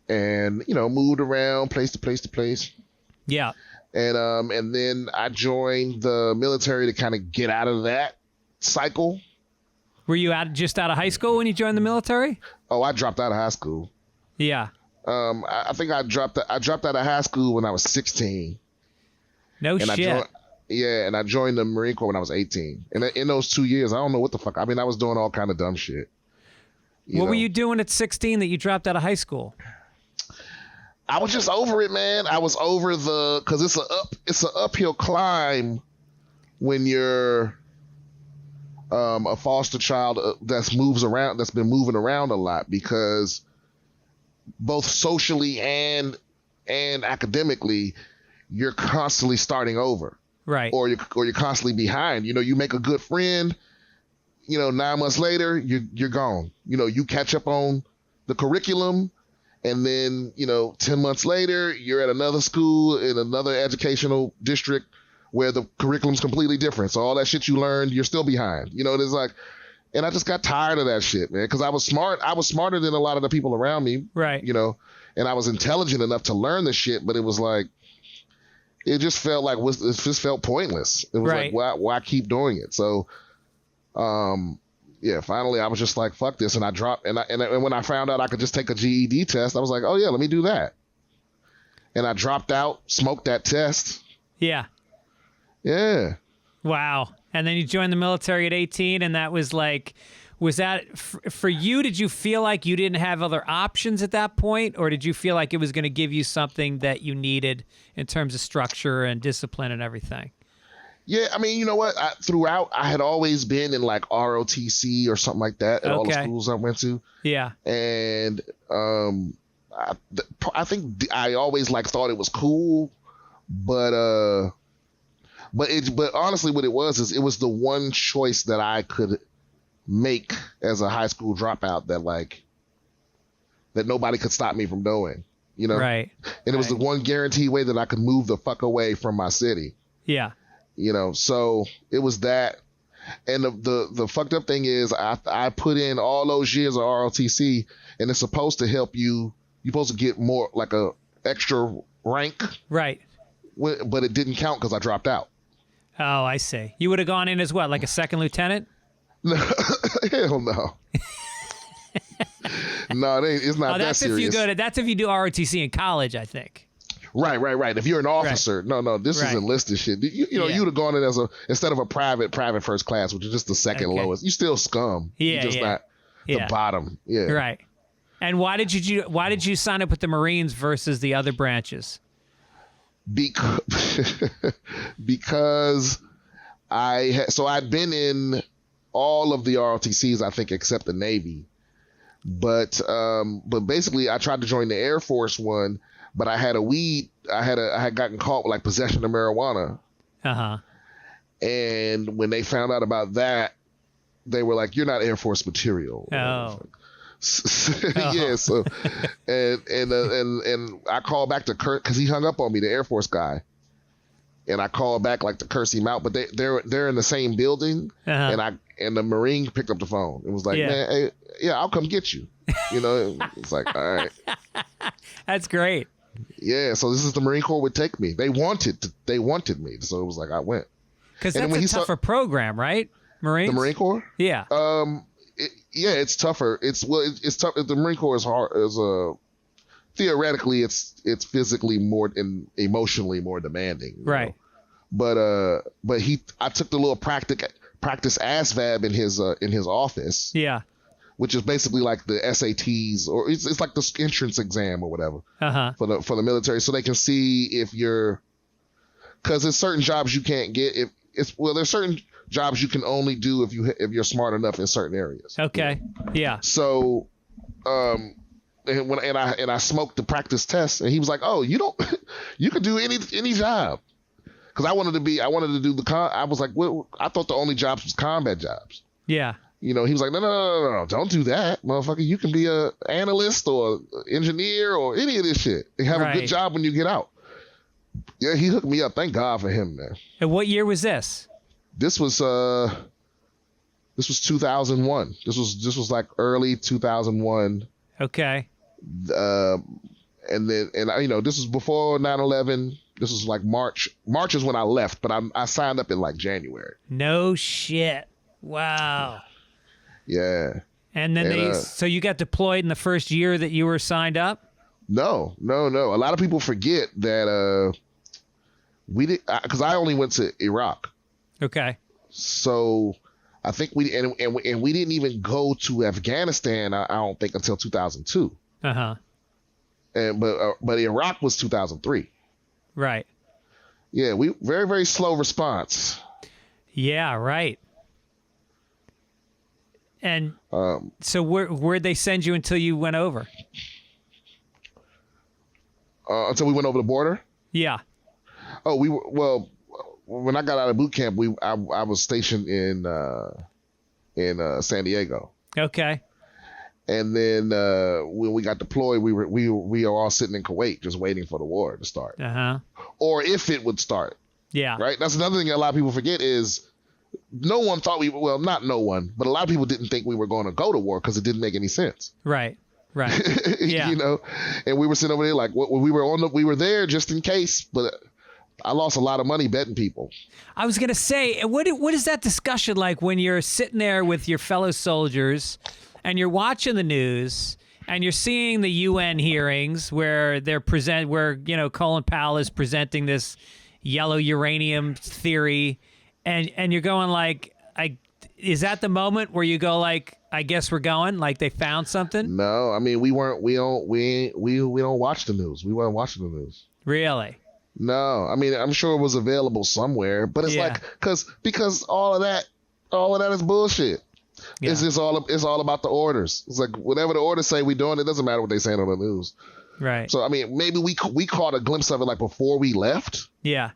And, you know, moved around place to place to place. Yeah. And then I joined the military to kind of get out of that cycle. Were you just out of high school when you joined the military? Oh, I dropped out of high school. Yeah. I think I dropped out of high school when I was 16. No shit. And I joined the Marine Corps when I was 18. And in those 2 years, I don't know what the fuck. I mean, I was doing all kind of dumb shit. What were you doing at 16 that you dropped out of high school? I was just over it, man. I was over because it's an uphill climb when you're a foster child that's been moving around a lot, because both socially and academically, you're constantly starting over. Right. Or you're constantly behind. You know, you make a good friend. You know, 9 months later, you're gone. You know, you catch up on the curriculum, and then, you know, 10 months later, you're at another school in another educational district where the curriculum's completely different. So all that shit you learned, you're still behind. You know, there's like, and I just got tired of that shit, man, because I was smart. I was smarter than a lot of the people around me. Right. You know, and I was intelligent enough to learn the shit, but it was like, it just felt like it just felt pointless. It was like, why keep doing it? So. Finally I was just like, fuck this. And I dropped, and when I found out I could just take a GED test, I was like, oh yeah, let me do that. And I dropped out, smoked that test. Yeah. Yeah. Wow. And then you joined the military at 18, and that was like, was that for you? Did you feel like you didn't have other options at that point, or did you feel like it was going to give you something that you needed in terms of structure and discipline and everything? Yeah, I mean, you know what? Throughout, I had always been in like ROTC or something like that at all the schools I went to. Yeah. And I think I always like thought it was cool, but honestly, what it was is it was the one choice that I could make as a high school dropout that nobody could stop me from doing. You know, right? And it was the one guaranteed way that I could move the fuck away from my city. Yeah. You know, so it was that. And the fucked up thing is I put in all those years of ROTC, and it's supposed to help you. You're supposed to get more like a extra rank. Right. But it didn't count because I dropped out. Oh, I see. You would have gone in as what, like a second lieutenant? No, hell no. No, it's not that serious. That's if you do ROTC in college, I think. Right. If you're an officer, no, this is enlisted shit. You know, you'd have gone in as instead of a private first class, which is just the second lowest. You still scum. You're just not the bottom. Yeah. Right. And why did you sign up with the Marines versus the other branches? Because I'd been in all of the ROTCs, I think, except the Navy. But basically I tried to join the Air Force one, but I had I had gotten caught with like possession of marijuana. Uh-huh. And when they found out about that, they were like, "You're not Air Force material." Oh. Yeah. So, and I called back to Kurt because he hung up on me, the Air Force guy, and I called back like to curse him out. But they're in the same building, and the Marine picked up the phone. It was like, "Man, hey, yeah, I'll come get you." You know, it's like, all right. That's great. Yeah. So this is the Marine Corps would take me. They wanted me, so it was like I went. Because that's a tougher program, right? Marines? The Marine Corps? Yeah. It's tougher. It's tough. The Marine Corps is hard. Theoretically, it's physically more and emotionally more demanding. Right. Know? But I took the little practice ASVAB in his office. Yeah. Which is basically like the SATs, or it's like the entrance exam or whatever. For the military, so they can see if you're, because there's certain jobs you can't get there's certain jobs you can only do if you're smart enough in certain areas. Okay. Yeah. So, and I smoked the practice test, and he was like, "Oh, you could do any job," because I wanted to do I was like, well, I thought the only jobs was combat jobs. Yeah. You know, he was like, no, don't do that, motherfucker. You can be a analyst or engineer or any of this shit and have a good job when you get out. Yeah, he hooked me up. Thank God for him, man. And what year was this? This was 2001. This was like early 2001. Okay. And this was before 9/11. This was like March. March is when I left, but I signed up in like January. No shit. Wow. Yeah. And then so you got deployed in the first year that you were signed up? No. A lot of people forget that we did, because I only went to Iraq. Okay. So I think we didn't even go to Afghanistan. I don't think until 2002. But Iraq was 2003. Right. Yeah, we very, very slow response. Yeah, right. And so where'd they send you until you went over? Until we went over the border? Yeah. Oh, when I got out of boot camp, I was stationed in San Diego. Okay. And then when we got deployed, we were all sitting in Kuwait just waiting for the war to start. Or if it would start. Yeah. Right? That's another thing a lot of people forget is no one thought not no one, but a lot of people didn't think we were going to go to war because it didn't make any sense. Right. Yeah. You know, and we were sitting over there like we were there just in case, but I lost a lot of money betting people. I was going to say, what is that discussion like when you're sitting there with your fellow soldiers and you're watching the news and you're seeing the UN hearings where Colin Powell is presenting this yellow uranium theory, and you're going like, is that the moment where you go like, I guess we're going, like they found something? No, I mean we don't watch the news. We weren't watching the news. Really? No, I mean I'm sure it was available somewhere, but it's like because all of that is bullshit. Yeah. It's all about the orders. It's like whatever the orders say we doing, it doesn't matter what they saying on the news. Right. So I mean maybe we caught a glimpse of it like before we left. Yeah.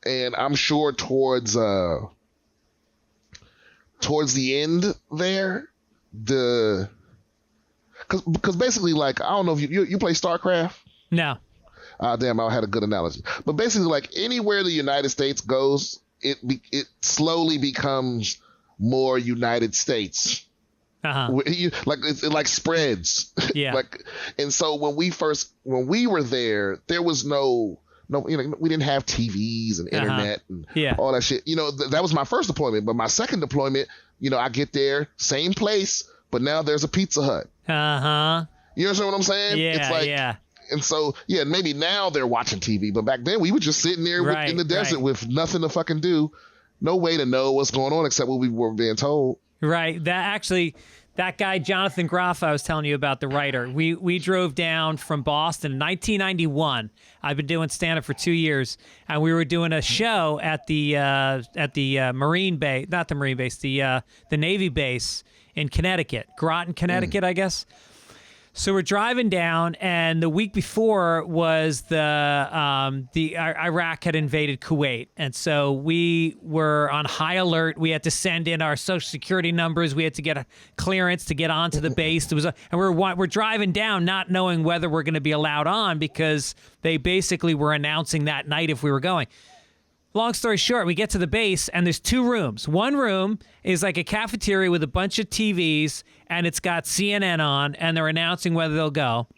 And I'm sure towards the end there, because basically like I don't know if you play StarCraft. No. Damn, I had a good analogy. But basically, like anywhere the United States goes, it slowly becomes more United States. It like spreads. Yeah. And so when we were there was no, we didn't have TVs and internet and all that shit. That was my first deployment. But my second deployment, I get there, same place, but now there's a Pizza Hut. You understand what I'm saying? Yeah, it's like, And so, yeah, maybe now they're watching TV, but back then we were just sitting there in the desert with nothing to fucking do. No way to know what's going on except what we were being told. Right. That guy, Jonathan Graf, I was telling you about, the writer. We drove down from Boston in 1991. I've been doing stand-up for 2 years, and we were doing a show at the Marine base, not the Marine base, the Navy base in Connecticut, Groton, Connecticut, I guess. So we're driving down, and the week before was the Iraq had invaded Kuwait, and so we were on high alert. We had to send in our social security numbers. We had to get a clearance to get onto the base. And we're driving down, not knowing whether we're going to be allowed on because they basically were announcing that night if we were going. Long story short, we get to the base, and there's 2 rooms. One room is like a cafeteria with a bunch of TVs, and it's got CNN on, and they're announcing whether they'll go.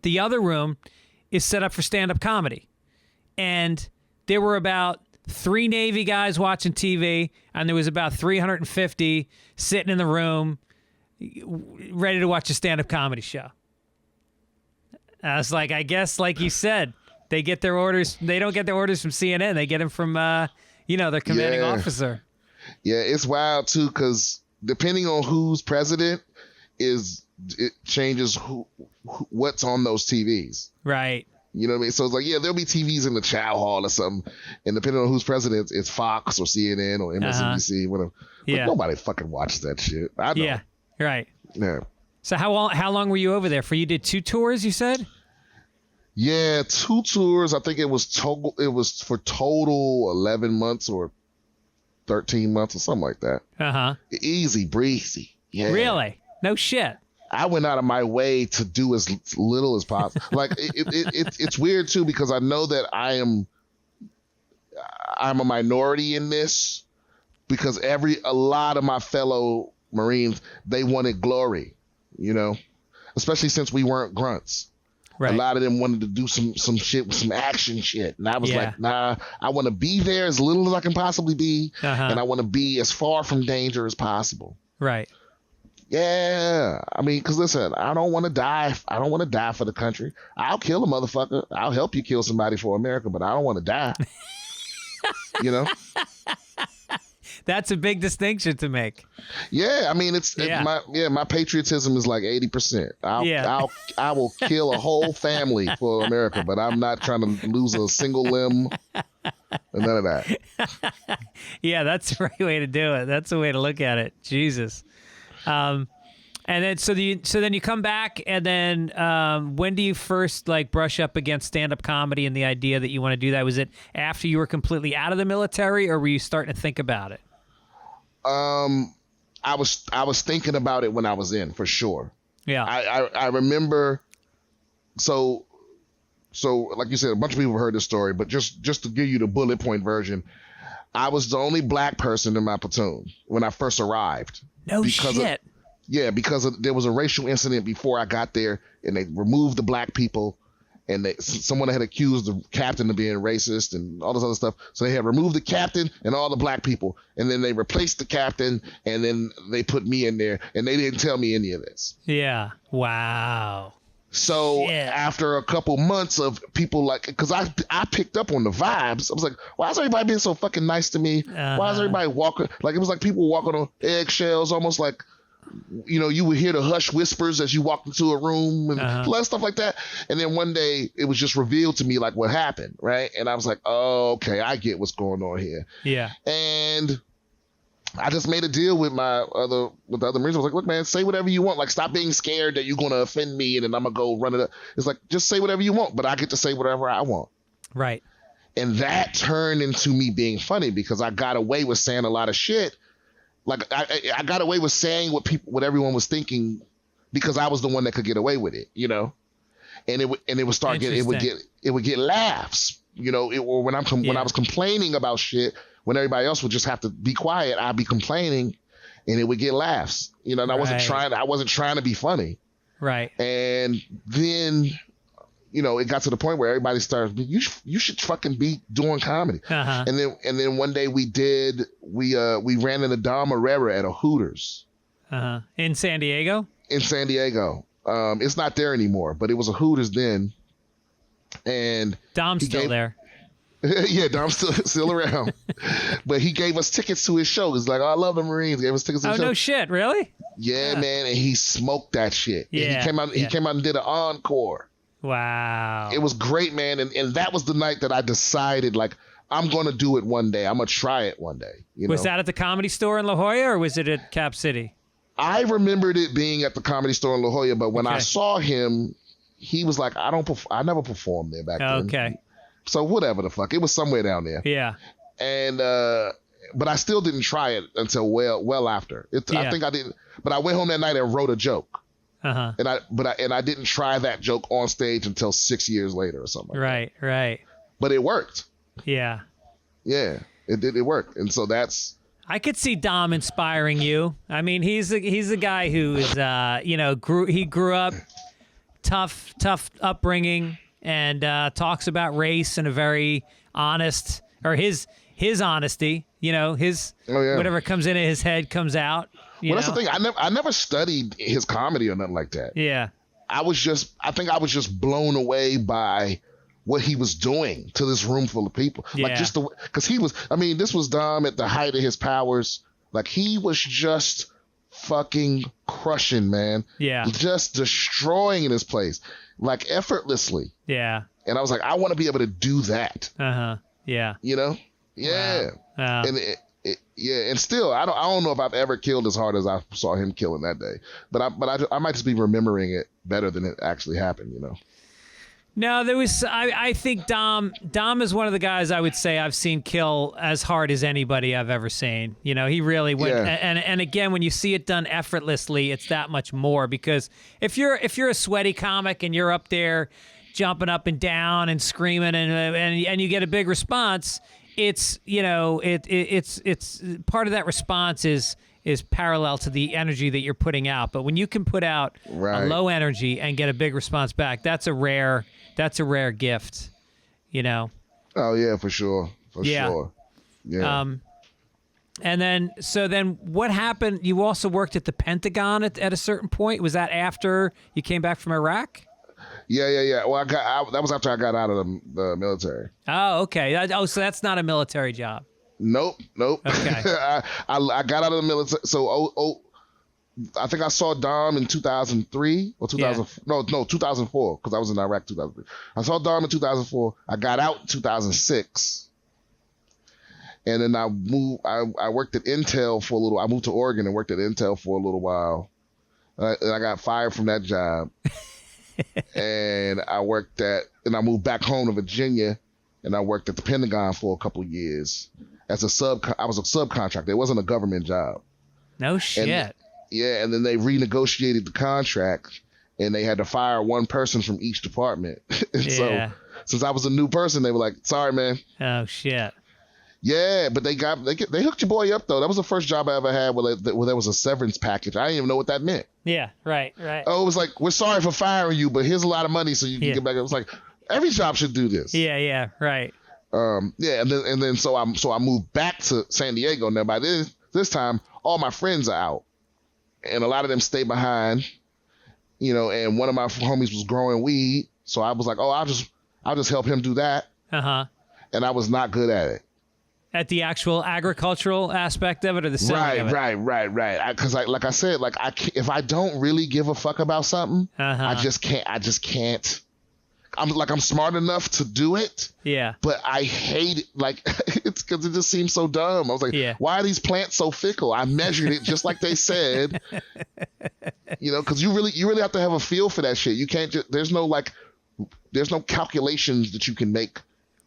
The other room is set up for stand-up comedy. And there were about 3 Navy guys watching TV, and there was about 350 sitting in the room ready to watch a stand-up comedy show. I was like, I guess, like you said, they get their orders. They don't get their orders from CNN. They get them from, their commanding officer. Yeah, it's wild too because depending on who's president, it changes what's on those TVs. Right. You know what I mean? So it's like, yeah, there'll be TVs in the chow hall or something, and depending on who's president, it's Fox or CNN or MSNBC, whatever. But nobody fucking watches that shit. I know. Yeah. Right. Yeah. So how long were you over there for? You did 2 tours, you said? Yeah, 2 tours. I think it was for total 11 months or 13 months or something like that. Uh-huh. Easy breezy. Yeah. Really? No shit. I went out of my way to do as little as possible. Like it's weird too because I know that I'm a minority in this because a lot of my fellow Marines, they wanted glory, especially since we weren't grunts. Right. A lot of them wanted to do some shit with some action shit. And I was like, nah, I want to be there as little as I can possibly be. And I want to be as far from danger as possible. Right. Yeah. I mean, because listen, I don't want to die. I don't want to die for the country. I'll kill a motherfucker. I'll help you kill somebody for America, but I don't want to die. That's a big distinction to make. Yeah, I mean, my patriotism is like 80%. I will kill a whole family for America, but I'm not trying to lose a single limb and none of that. Yeah, that's the right way to do it. That's the way to look at it. Jesus. And then then you come back, and then when do you first brush up against stand-up comedy and the idea that you want to do that? Was it after you were completely out of the military, or were you starting to think about it? I was thinking about it when I was in, for sure. Yeah. I remember. So like you said, a bunch of people have heard this story, but just to give you the bullet point version, I was the only black person in my platoon when I first arrived. No shit. Because there was a racial incident before I got there, and they removed the black people, and someone had accused the captain of being racist and all this other stuff. So they had removed the captain and all the black people, and then they replaced the captain, and then they put me in there, and they didn't tell me any of this. Yeah. Wow. So after a couple months of people because I picked up on the vibes, I was like, why is everybody being so fucking nice to me? Why is everybody walking? It was like people walking on eggshells, almost like, you would hear the hush whispers as you walked into a room and a lot of stuff like that. And then one day it was just revealed to me what happened, right? And I was like, oh, okay, I get what's going on here. Yeah. And I just made a deal with the other Marines. I was like, look, man, say whatever you want. Stop being scared that you're going to offend me and then I'm going to go run it up. It's like, just say whatever you want, but I get to say whatever I want. Right. And that turned into me being funny because I got away with saying a lot of shit. I got away with saying what everyone was thinking because I was the one that could get away with it, and it would get laughs, or when I was complaining about shit, when everybody else would just have to be quiet, I'd be complaining and it would get laughs, and I wasn't trying to be funny. Right. And then, it got to the point where everybody started, you should fucking be doing comedy. And then one day we ran into Dom Herrera at a Hooters. In San Diego? In San Diego. It's not there anymore, but it was a Hooters then. And Dom's still there. Yeah, Dom's still around. But he gave us tickets to his show. He's like, oh, I love the Marines. Gave us tickets to his show. Oh, no shit. Really? Yeah, man. And he smoked that shit. Yeah. And he came out and did an encore. Wow. It was great, man. And that was the night that I decided, like, I'm going to do it one day. I'm going to try it one day. Was that at the Comedy Store in La Jolla, or was it at Cap City? I remembered it being at the Comedy Store in La Jolla, but when I saw him, he was like, I never performed there back then. Okay. So whatever the fuck. It was somewhere down there. Yeah. And but I still didn't try it until well after. I think I didn't. But I went home that night and wrote a joke. Uh-huh. And I didn't try that joke on stage until 6 years later or something. Like that. Right. But it worked. Yeah. Yeah. It worked. And so that's. I could see Dom inspiring you. I mean, he's a guy who is grew up tough upbringing, and talks about race in a very honest, or his honesty, whatever comes into his head comes out. That's the thing. I never studied his comedy or nothing like that. Yeah. I think I was just blown away by what he was doing to this room full of people. Yeah. Like because this was Dom at the height of his powers. Like he was just fucking crushing, man. Yeah. Just destroying in his place, like effortlessly. Yeah. And I was like, I want to be able to do that. Uh-huh. Yeah. Yeah. Wow. And and still, I don't know if I've ever killed as hard as I saw him killing that day. But I might just be remembering it better than it actually happened. No, there was. I think Dom is one of the guys I would say I've seen kill as hard as anybody I've ever seen. He really went. Yeah. And again, when you see it done effortlessly, it's that much more. Because if you're a sweaty comic and you're up there jumping up and down and screaming and you get a big response, it's it's part of that response is parallel to the energy that you're putting out. But when you can put out a low energy and get a big response back, that's a rare gift, Oh yeah, for sure. Sure. Yeah. And then what happened? You also worked at the Pentagon at a certain point. Was that after you came back from Iraq? Yeah. Well, that was after I got out of the military. Oh, okay. So that's not a military job. Nope. Okay. I got out of the military. So I think I saw Dom in 2003 or 2000. Yeah. No, 2004, because I was in Iraq 2003. I saw Dom in 2004. I got out in 2006. And then I moved. I worked at Intel for a little. I moved to Oregon and worked at Intel for a little while. And I got fired from that job. And I moved back home to Virginia, and I worked at the Pentagon for a couple of years as I was a subcontractor. It wasn't a government job. No shit. And then they renegotiated the contract, and they had to fire one person from each department. So since I was a new person, they were like, "Sorry, man." Oh shit. Yeah, but they hooked your boy up though. That was the first job I ever had where there was a severance package. I didn't even know what that meant. Yeah, right. Oh, it was like, we're sorry for firing you, but here's a lot of money so you can get back. It was like, every job should do this. Yeah, right. And then so I moved back to San Diego. Now by this time, all my friends are out, and a lot of them stay behind. And one of my homies was growing weed, so I was like, oh, I'll just help him do that. Uh-huh. And I was not good at it. At the actual agricultural aspect of it, or the selling of it? Right. Because like I said, if I don't really give a fuck about something, I just can't. I'm smart enough to do it. Yeah. But I hate it. Like, it's because it just seems so dumb. I was like, why are these plants so fickle? I measured it just like they said. Because you really have to have a feel for that shit. You can't just. There's no calculations that you can make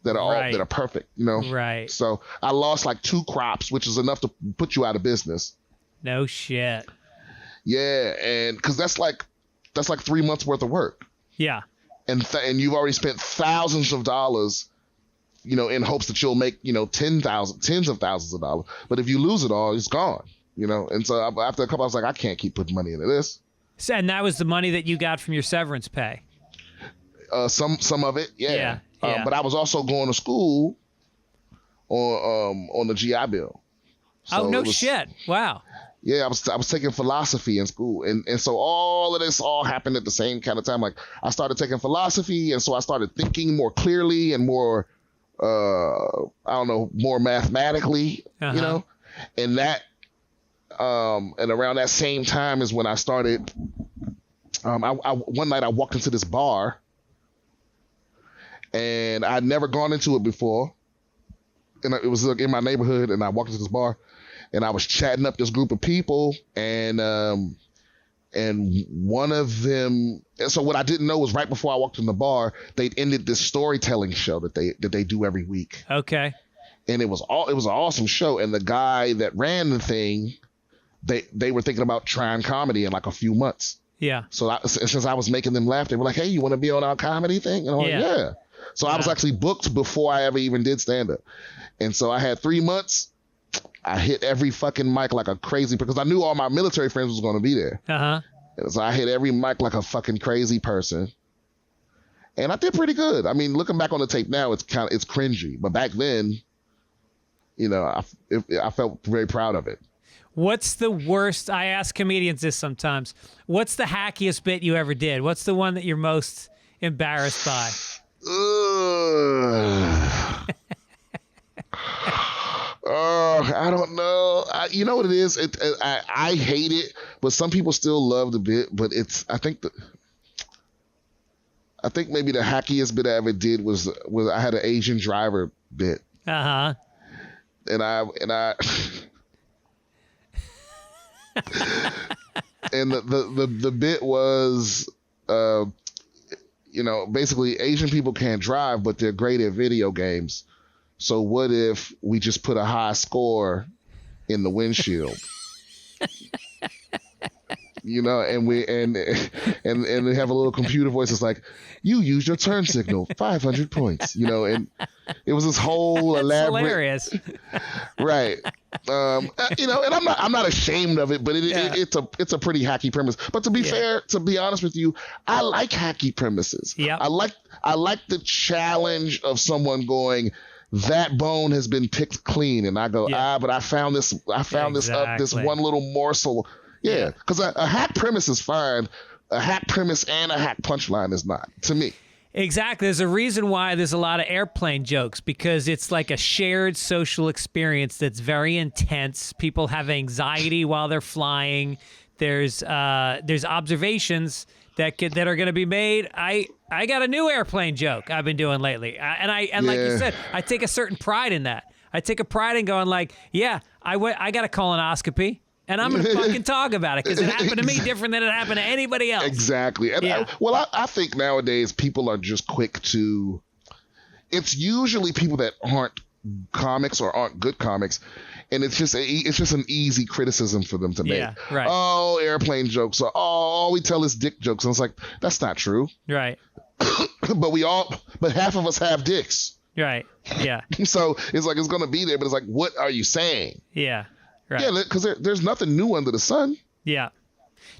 that are perfect, Right. So I lost like 2 crops, which is enough to put you out of business. No shit. Yeah, and because that's like 3 months worth of work. Yeah. And you've already spent thousands of dollars, in hopes that you'll make, tens of thousands of dollars. But if you lose it all, it's gone, And so after a couple, I was like, I can't keep putting money into this. So, and that was the money that you got from your severance pay. Some of it, yeah. But I was also going to school on the GI Bill. So shit! Wow. Yeah, I was taking philosophy in school, and so all of this all happened at the same kind of time. Like I started taking philosophy, and so I started thinking more clearly and more, more mathematically, you know, and that, and around that same time is when I started. One night I walked into this bar, and I'd never gone into it before, and it was in my neighborhood, and I walked into this bar. And I was chatting up this group of people, and one of them. And so what I didn't know was right before I walked in the bar, they'd ended this storytelling show that they do every week. Okay. And it was an awesome show. And the guy that ran the thing, they were thinking about trying comedy in like a few months. Yeah. So since I was making them laugh, they were like, "Hey, you want to be on our comedy thing?" And I'm like, "Yeah." So I was actually booked before I ever even did stand up. And so I had 3 months. I hit every fucking mic like a crazy, because I knew all my military friends was going to be there. And so I hit every mic like a fucking crazy person. And I did pretty good. I mean, looking back on the tape now, it's cringy. But back then, you know, I felt very proud of it. What's the worst? I ask comedians this sometimes. What's the hackiest bit you ever did? What's the one that you're most embarrassed by? I don't know. You know what it is? I hate it, but some people still love the bit. But I think maybe the hackiest bit I ever did was I had an Asian driver bit. And I and the bit was basically Asian people can't drive, but they're great at video games. So what if we just put a high score in the windshield? And we have a little computer voice that's like, "You used your turn signal, 500 points." And it was this whole elaborate. Hilarious. Right. And I'm not ashamed of it, but it's a pretty hacky premise. But to be fair, to be honest with you, I like hacky premises. Yeah. I like the challenge of someone going, "That bone has been picked clean," and I go, but I found this up, this one little morsel. Yeah, because a hack premise is fine. A hack premise and a hack punchline is not, to me. Exactly. There's a reason why there's a lot of airplane jokes, because it's like a shared social experience that's very intense. People have anxiety while they're flying. There's observations that are going to be made. I got a new airplane joke I've been doing lately, like you said, I take a certain pride in that. I take a pride in going like, I got a colonoscopy, and I'm going to fucking talk about it because it happened to me different than it happened to anybody else. Exactly. And I think nowadays people are just quick to. It's usually people that aren't comics or aren't good comics. And it's just an easy criticism for them to make. Yeah, right. Oh, airplane jokes. Or, all we tell is dick jokes. And it's like, that's not true. Right. but half of us have dicks. Right. Yeah. So it's like, it's going to be there, but it's like, what are you saying? Yeah. Right. Yeah, because there's nothing new under the sun. Yeah.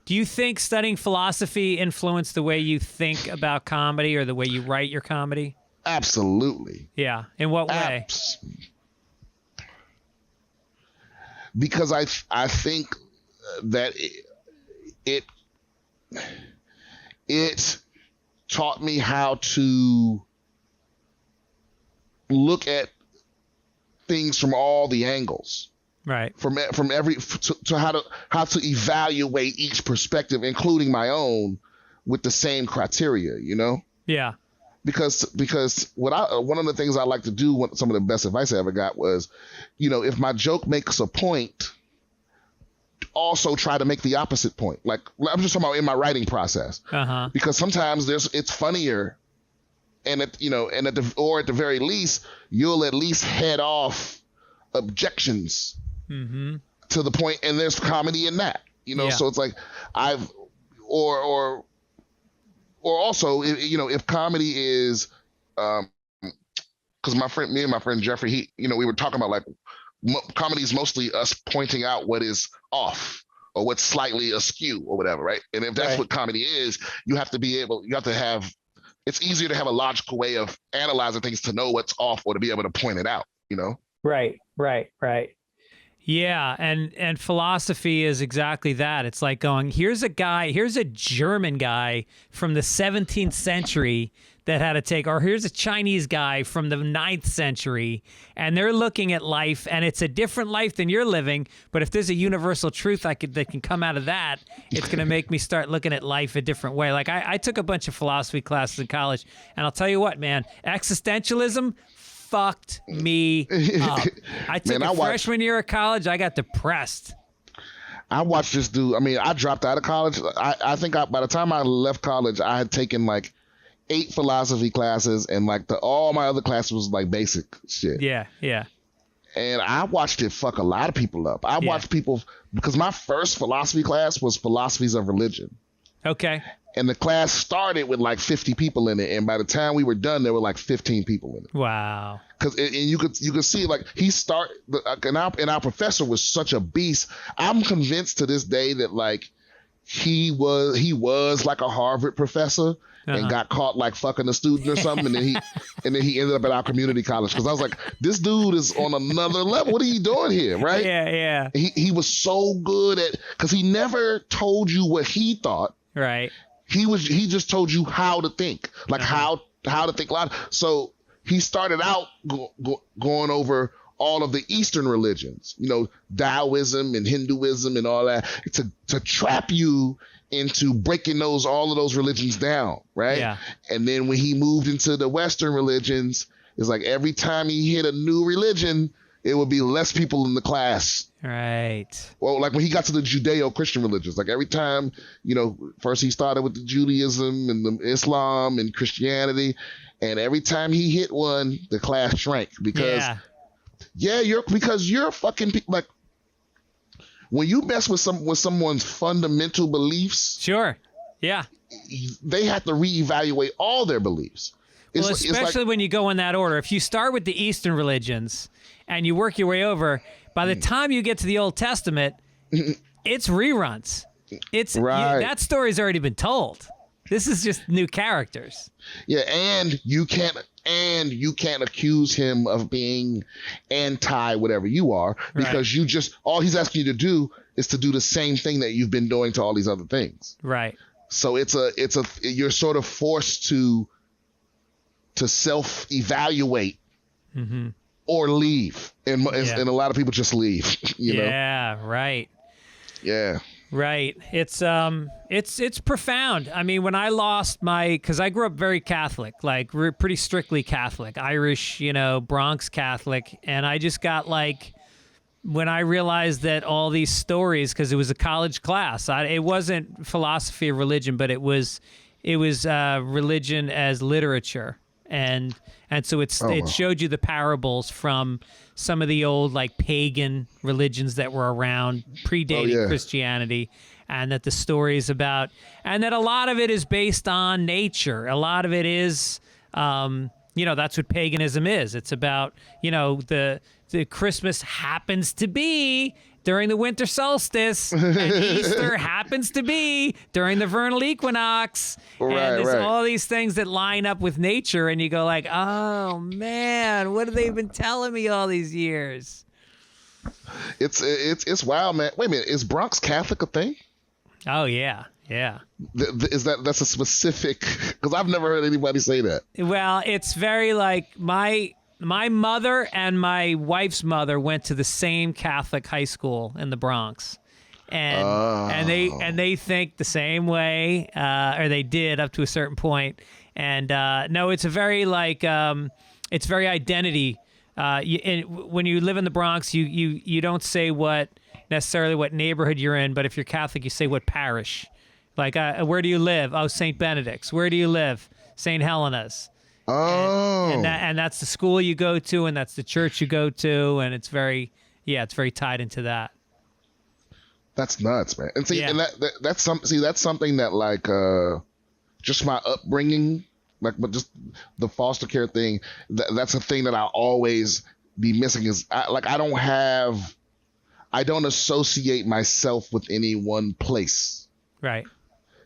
Do you think studying philosophy influenced the way you think about comedy or the way you write your comedy? Absolutely. Yeah. In what way? Because I think that it taught me how to look at things from all the angles. Right. From every to how to evaluate each perspective, including my own, with the same criteria. Yeah. Because one of the things I like to do, some of the best advice I ever got was, if my joke makes a point, also try to make the opposite point. Like, I'm just talking about in my writing process. Because sometimes it's funnier, and at the very least, you'll at least head off objections to the point, and there's comedy in that. So it's like or also, if comedy is, because me and my friend Jeffrey, we were talking about like comedy is mostly us pointing out what is off or what's slightly askew or whatever, right? And if that's what comedy is, you have to have, it's easier to have a logical way of analyzing things to know what's off or to be able to point it out, Right. Yeah, and philosophy is exactly that. It's like going, here's a German guy from the 17th century that had to take, or here's a Chinese guy from the 9th century, and they're looking at life, and it's a different life than you're living, but if there's a universal truth that can come out of that, it's going to make me start looking at life a different way. Like, I took a bunch of philosophy classes in college, and I'll tell you what, man, existentialism fucked me up. I took freshman year of college, I got depressed. I watched this dude. I mean, I dropped out of college. I think by the time I left college, I had taken like 8 philosophy classes, and like all my other classes was like basic shit. Yeah. And I watched it fuck a lot of people up. I watched people, because my first philosophy class was philosophies of religion. Okay. And the class started with like 50 people in it, and by the time we were done, there were like 15 people in it. Wow. Because you could see, like, and our professor was such a beast. I'm convinced to this day that like he was like a Harvard professor and got caught like fucking a student or something, and then he ended up at our community college. Because I was like, this dude is on another level. What are you doing here, right? Yeah. He was so good at, because he never told you what he thought. Right. He just told you how to think, like how to think loud. So he started out going over all of the Eastern religions, Taoism and Hinduism and all that, to trap you into breaking all of those religions down, right? Yeah. And then when he moved into the Western religions, it's like every time he hit a new religion, it would be less people in the class. Right. Well, like when he got to the Judeo-Christian religions, like every time, first he started with the Judaism and the Islam and Christianity, and every time he hit one, the class shrank because, you're fucking, like, when you mess with someone's fundamental beliefs, sure, yeah, they have to reevaluate all their beliefs. Well, especially when you go in that order. If you start with the Eastern religions and you work your way over, by the time you get to the Old Testament, it's reruns. That story's already been told. This is just new characters. Yeah, and you can't accuse him of being anti whatever you are, because all he's asking you to do is to do the same thing that you've been doing to all these other things. Right. So you're sort of forced to self-evaluate or leave, and a lot of people just leave. Yeah, right. Yeah. Right. It's profound. I mean, when I lost because I grew up very Catholic, like pretty strictly Catholic, Irish, Bronx Catholic, and I just got like, when I realized that all these stories, because it was a college class, it wasn't philosophy of religion, but it was religion as literature. And so it showed you the parables from some of the old like pagan religions that were around predating Christianity, and that the stories about, and that a lot of it is based on nature. A lot of it is, that's what paganism is. It's about, the Christmas happens to be during the winter solstice, and Easter happens to be during the vernal equinox. And there's all these things that line up with nature, and you go like, oh man, what have they been telling me all these years? It's wild, man. Wait a minute, is Bronx Catholic a thing? Oh yeah. That's a specific, because I've never heard anybody say that. Well, it's very like my mother and my wife's mother went to the same Catholic high school in the Bronx, and they think the same way, or they did up to a certain point. And no, it's a very like it's very identity. When you live in the Bronx, you don't say necessarily what neighborhood you're in, but if you're Catholic, you say what parish. Like, where do you live? Oh, St. Benedict's. Where do you live? St. Helena's. Oh. And that's the school you go to, and that's the church you go to, and it's very tied into that. That's nuts, man. And see, and that's something that like just my upbringing, like, but just the foster care thing. That's a thing that I'll always be missing. Is I don't associate myself with any one place. Right.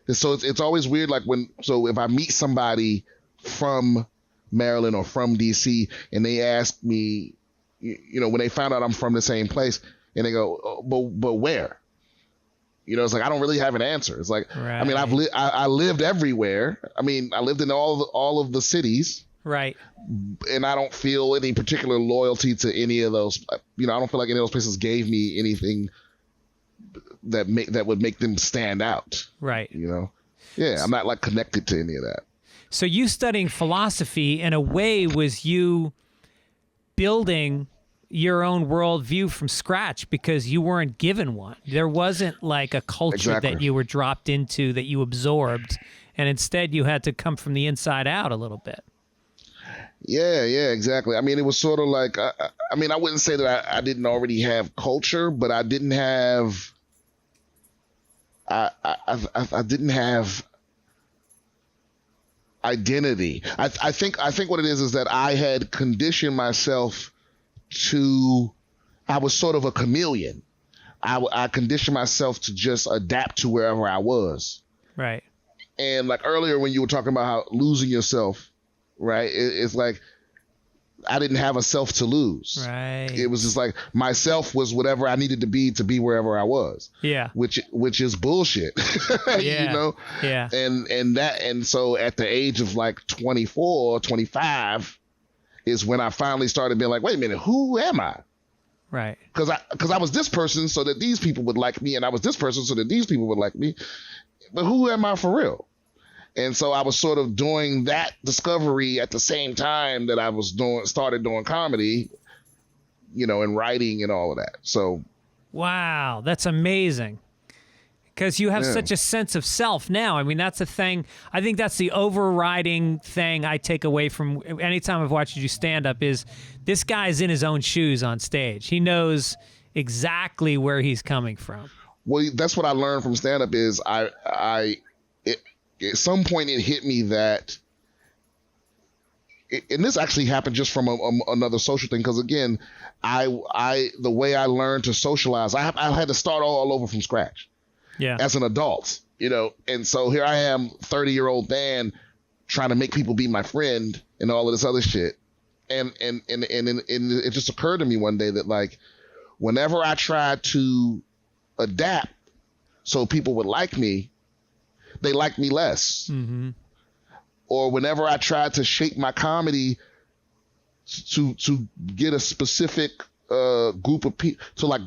And so it's always weird. Like if I meet somebody from Maryland or from DC, and they ask me, when they found out I'm from the same place, And they go, oh, but where? You know, it's like, I don't really have an answer. It's like, right. I mean, I lived everywhere. I mean, I lived in all of the cities. Right. And I don't feel any particular loyalty to any of those. You know, I don't feel like any of those places gave me anything that would make them stand out. Right. You know? Yeah, I'm not like connected to any of that. So you studying philosophy in a way was you building your own worldview from scratch because you weren't given one. There wasn't like a culture that you were dropped into that you absorbed, and instead you had to come from the inside out a little bit. Yeah, exactly. I mean, it was sort of like, I mean, I wouldn't say that I didn't already have culture, but I didn't have, I didn't have identity. I think what it is that I had conditioned myself to, I was sort of a chameleon. I conditioned myself to just adapt to wherever I was. Right. And like earlier when you were talking about how losing yourself, right? It's like I didn't have a self to lose. Right. It was just like myself was whatever I needed to be wherever I was. Yeah. Which is bullshit. Yeah. You know? Yeah. And so at the age of like 24, 25 is when I finally started being like, wait a minute, who am I? Right. Because I was this person so that these people would like me, and I was this person so that these people would like me. But who am I for real? And so I was sort of doing that discovery at the same time that I was started doing comedy, you know, and writing and all of that. So, wow, that's amazing. Because you have such a sense of self now. I mean, that's the thing. I think that's the overriding thing I take away from anytime I've watched you stand up is this guy's in his own shoes on stage. He knows exactly where he's coming from. Well, that's what I learned from stand up is at some point it hit me that, and this actually happened just from another social thing. Because again, the way I learned to socialize, I had to start all over from scratch. Yeah. As an adult, you know, and so here I am, 30-year-old Dan, trying to make people be my friend and all of this other shit, and it just occurred to me one day that like, whenever I tried to adapt so people would like me, they liked me less. Mm-hmm. Or whenever I tried to shape my comedy to get a specific group of people to like,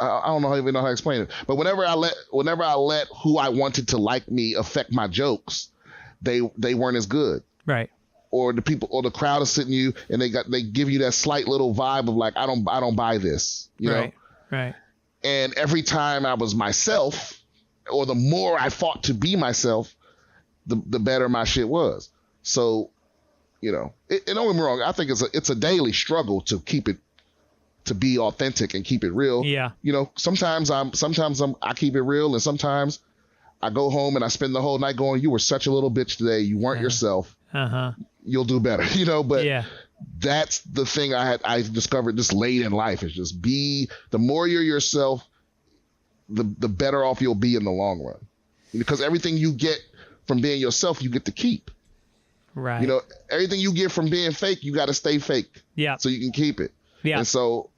I don't even know how to explain it, but whenever I let who I wanted to like me affect my jokes, they weren't as good. Right. Or the people or the crowd is sitting you and they give you that slight little vibe of like, I don't buy this, you know? Right. And every time I was myself, or the more I fought to be myself, the better my shit was. So, you know, and don't get me wrong, I think it's a daily struggle to keep it, to be authentic and keep it real. Yeah. You know, sometimes I keep it real, and sometimes I go home and I spend the whole night going, you were such a little bitch today. You weren't yourself. Uh-huh. You'll do better, you know, but that's the thing I discovered this late in life is just the more you're yourself, the better off you'll be in the long run, because everything you get from being yourself, you get to keep. Right. You know, everything you get from being fake, you got to stay fake. Yeah. So you can keep it. Yeah. And so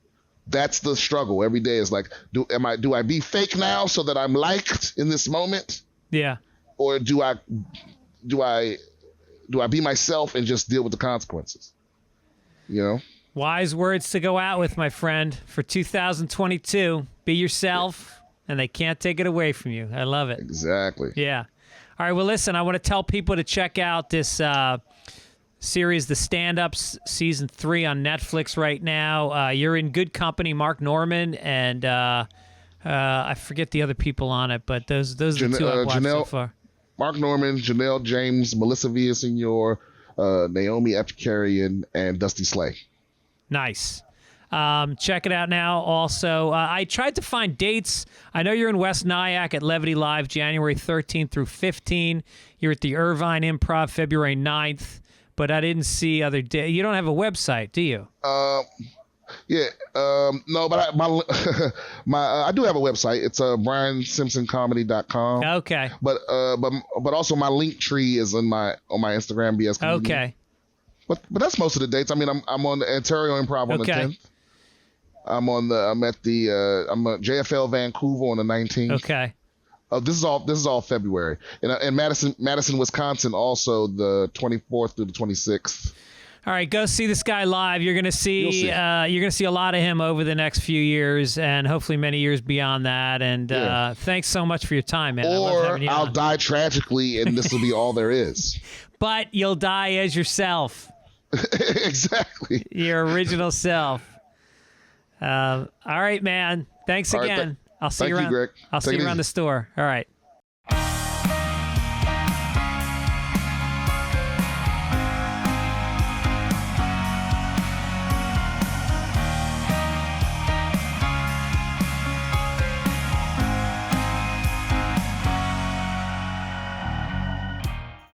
that's the struggle every day is like, do I be fake now so that I'm liked in this moment? Yeah. Or do I be myself and just deal with the consequences? You know? Wise words to go out with, my friend, for 2022. Be yourself, and they can't take it away from you. I love it. Exactly. Yeah. All right, well, listen, I want to tell people to check out this series, The Stand-Ups, Season 3 on Netflix right now. You're in good company, Mark Norman, and I forget the other people on it, but those are the two I've watched so far. Mark Norman, Janelle James, Melissa Villasenor, Naomi Epikarian, and Dusty Slay. Nice. Check it out now. Also, I tried to find dates. I know you're in West Nyack at Levity Live, January 13th through 15. You're at the Irvine Improv, February 9th, but I didn't see other days. You don't have a website, do you? Yeah. No, but I do have a website. It's BrianSimpsonComedy.com. Okay. But also my link tree is on my Instagram, BS Comedian. Okay. But that's most of the dates. I mean, I'm on the Ontario Improv on the 10th. I'm at JFL Vancouver on the 19th. Okay. Oh, this is all February. And Madison, Wisconsin, also the 24th through the 26th. All right, go see this guy live. You're gonna see a lot of him over the next few years, and hopefully many years beyond that. And thanks so much for your time, man. Or I'll die tragically, and this will be all there is. But you'll die as yourself. Exactly. Your original self. All right, man. Thanks again. Right, I'll see you Greg. around the store. All right.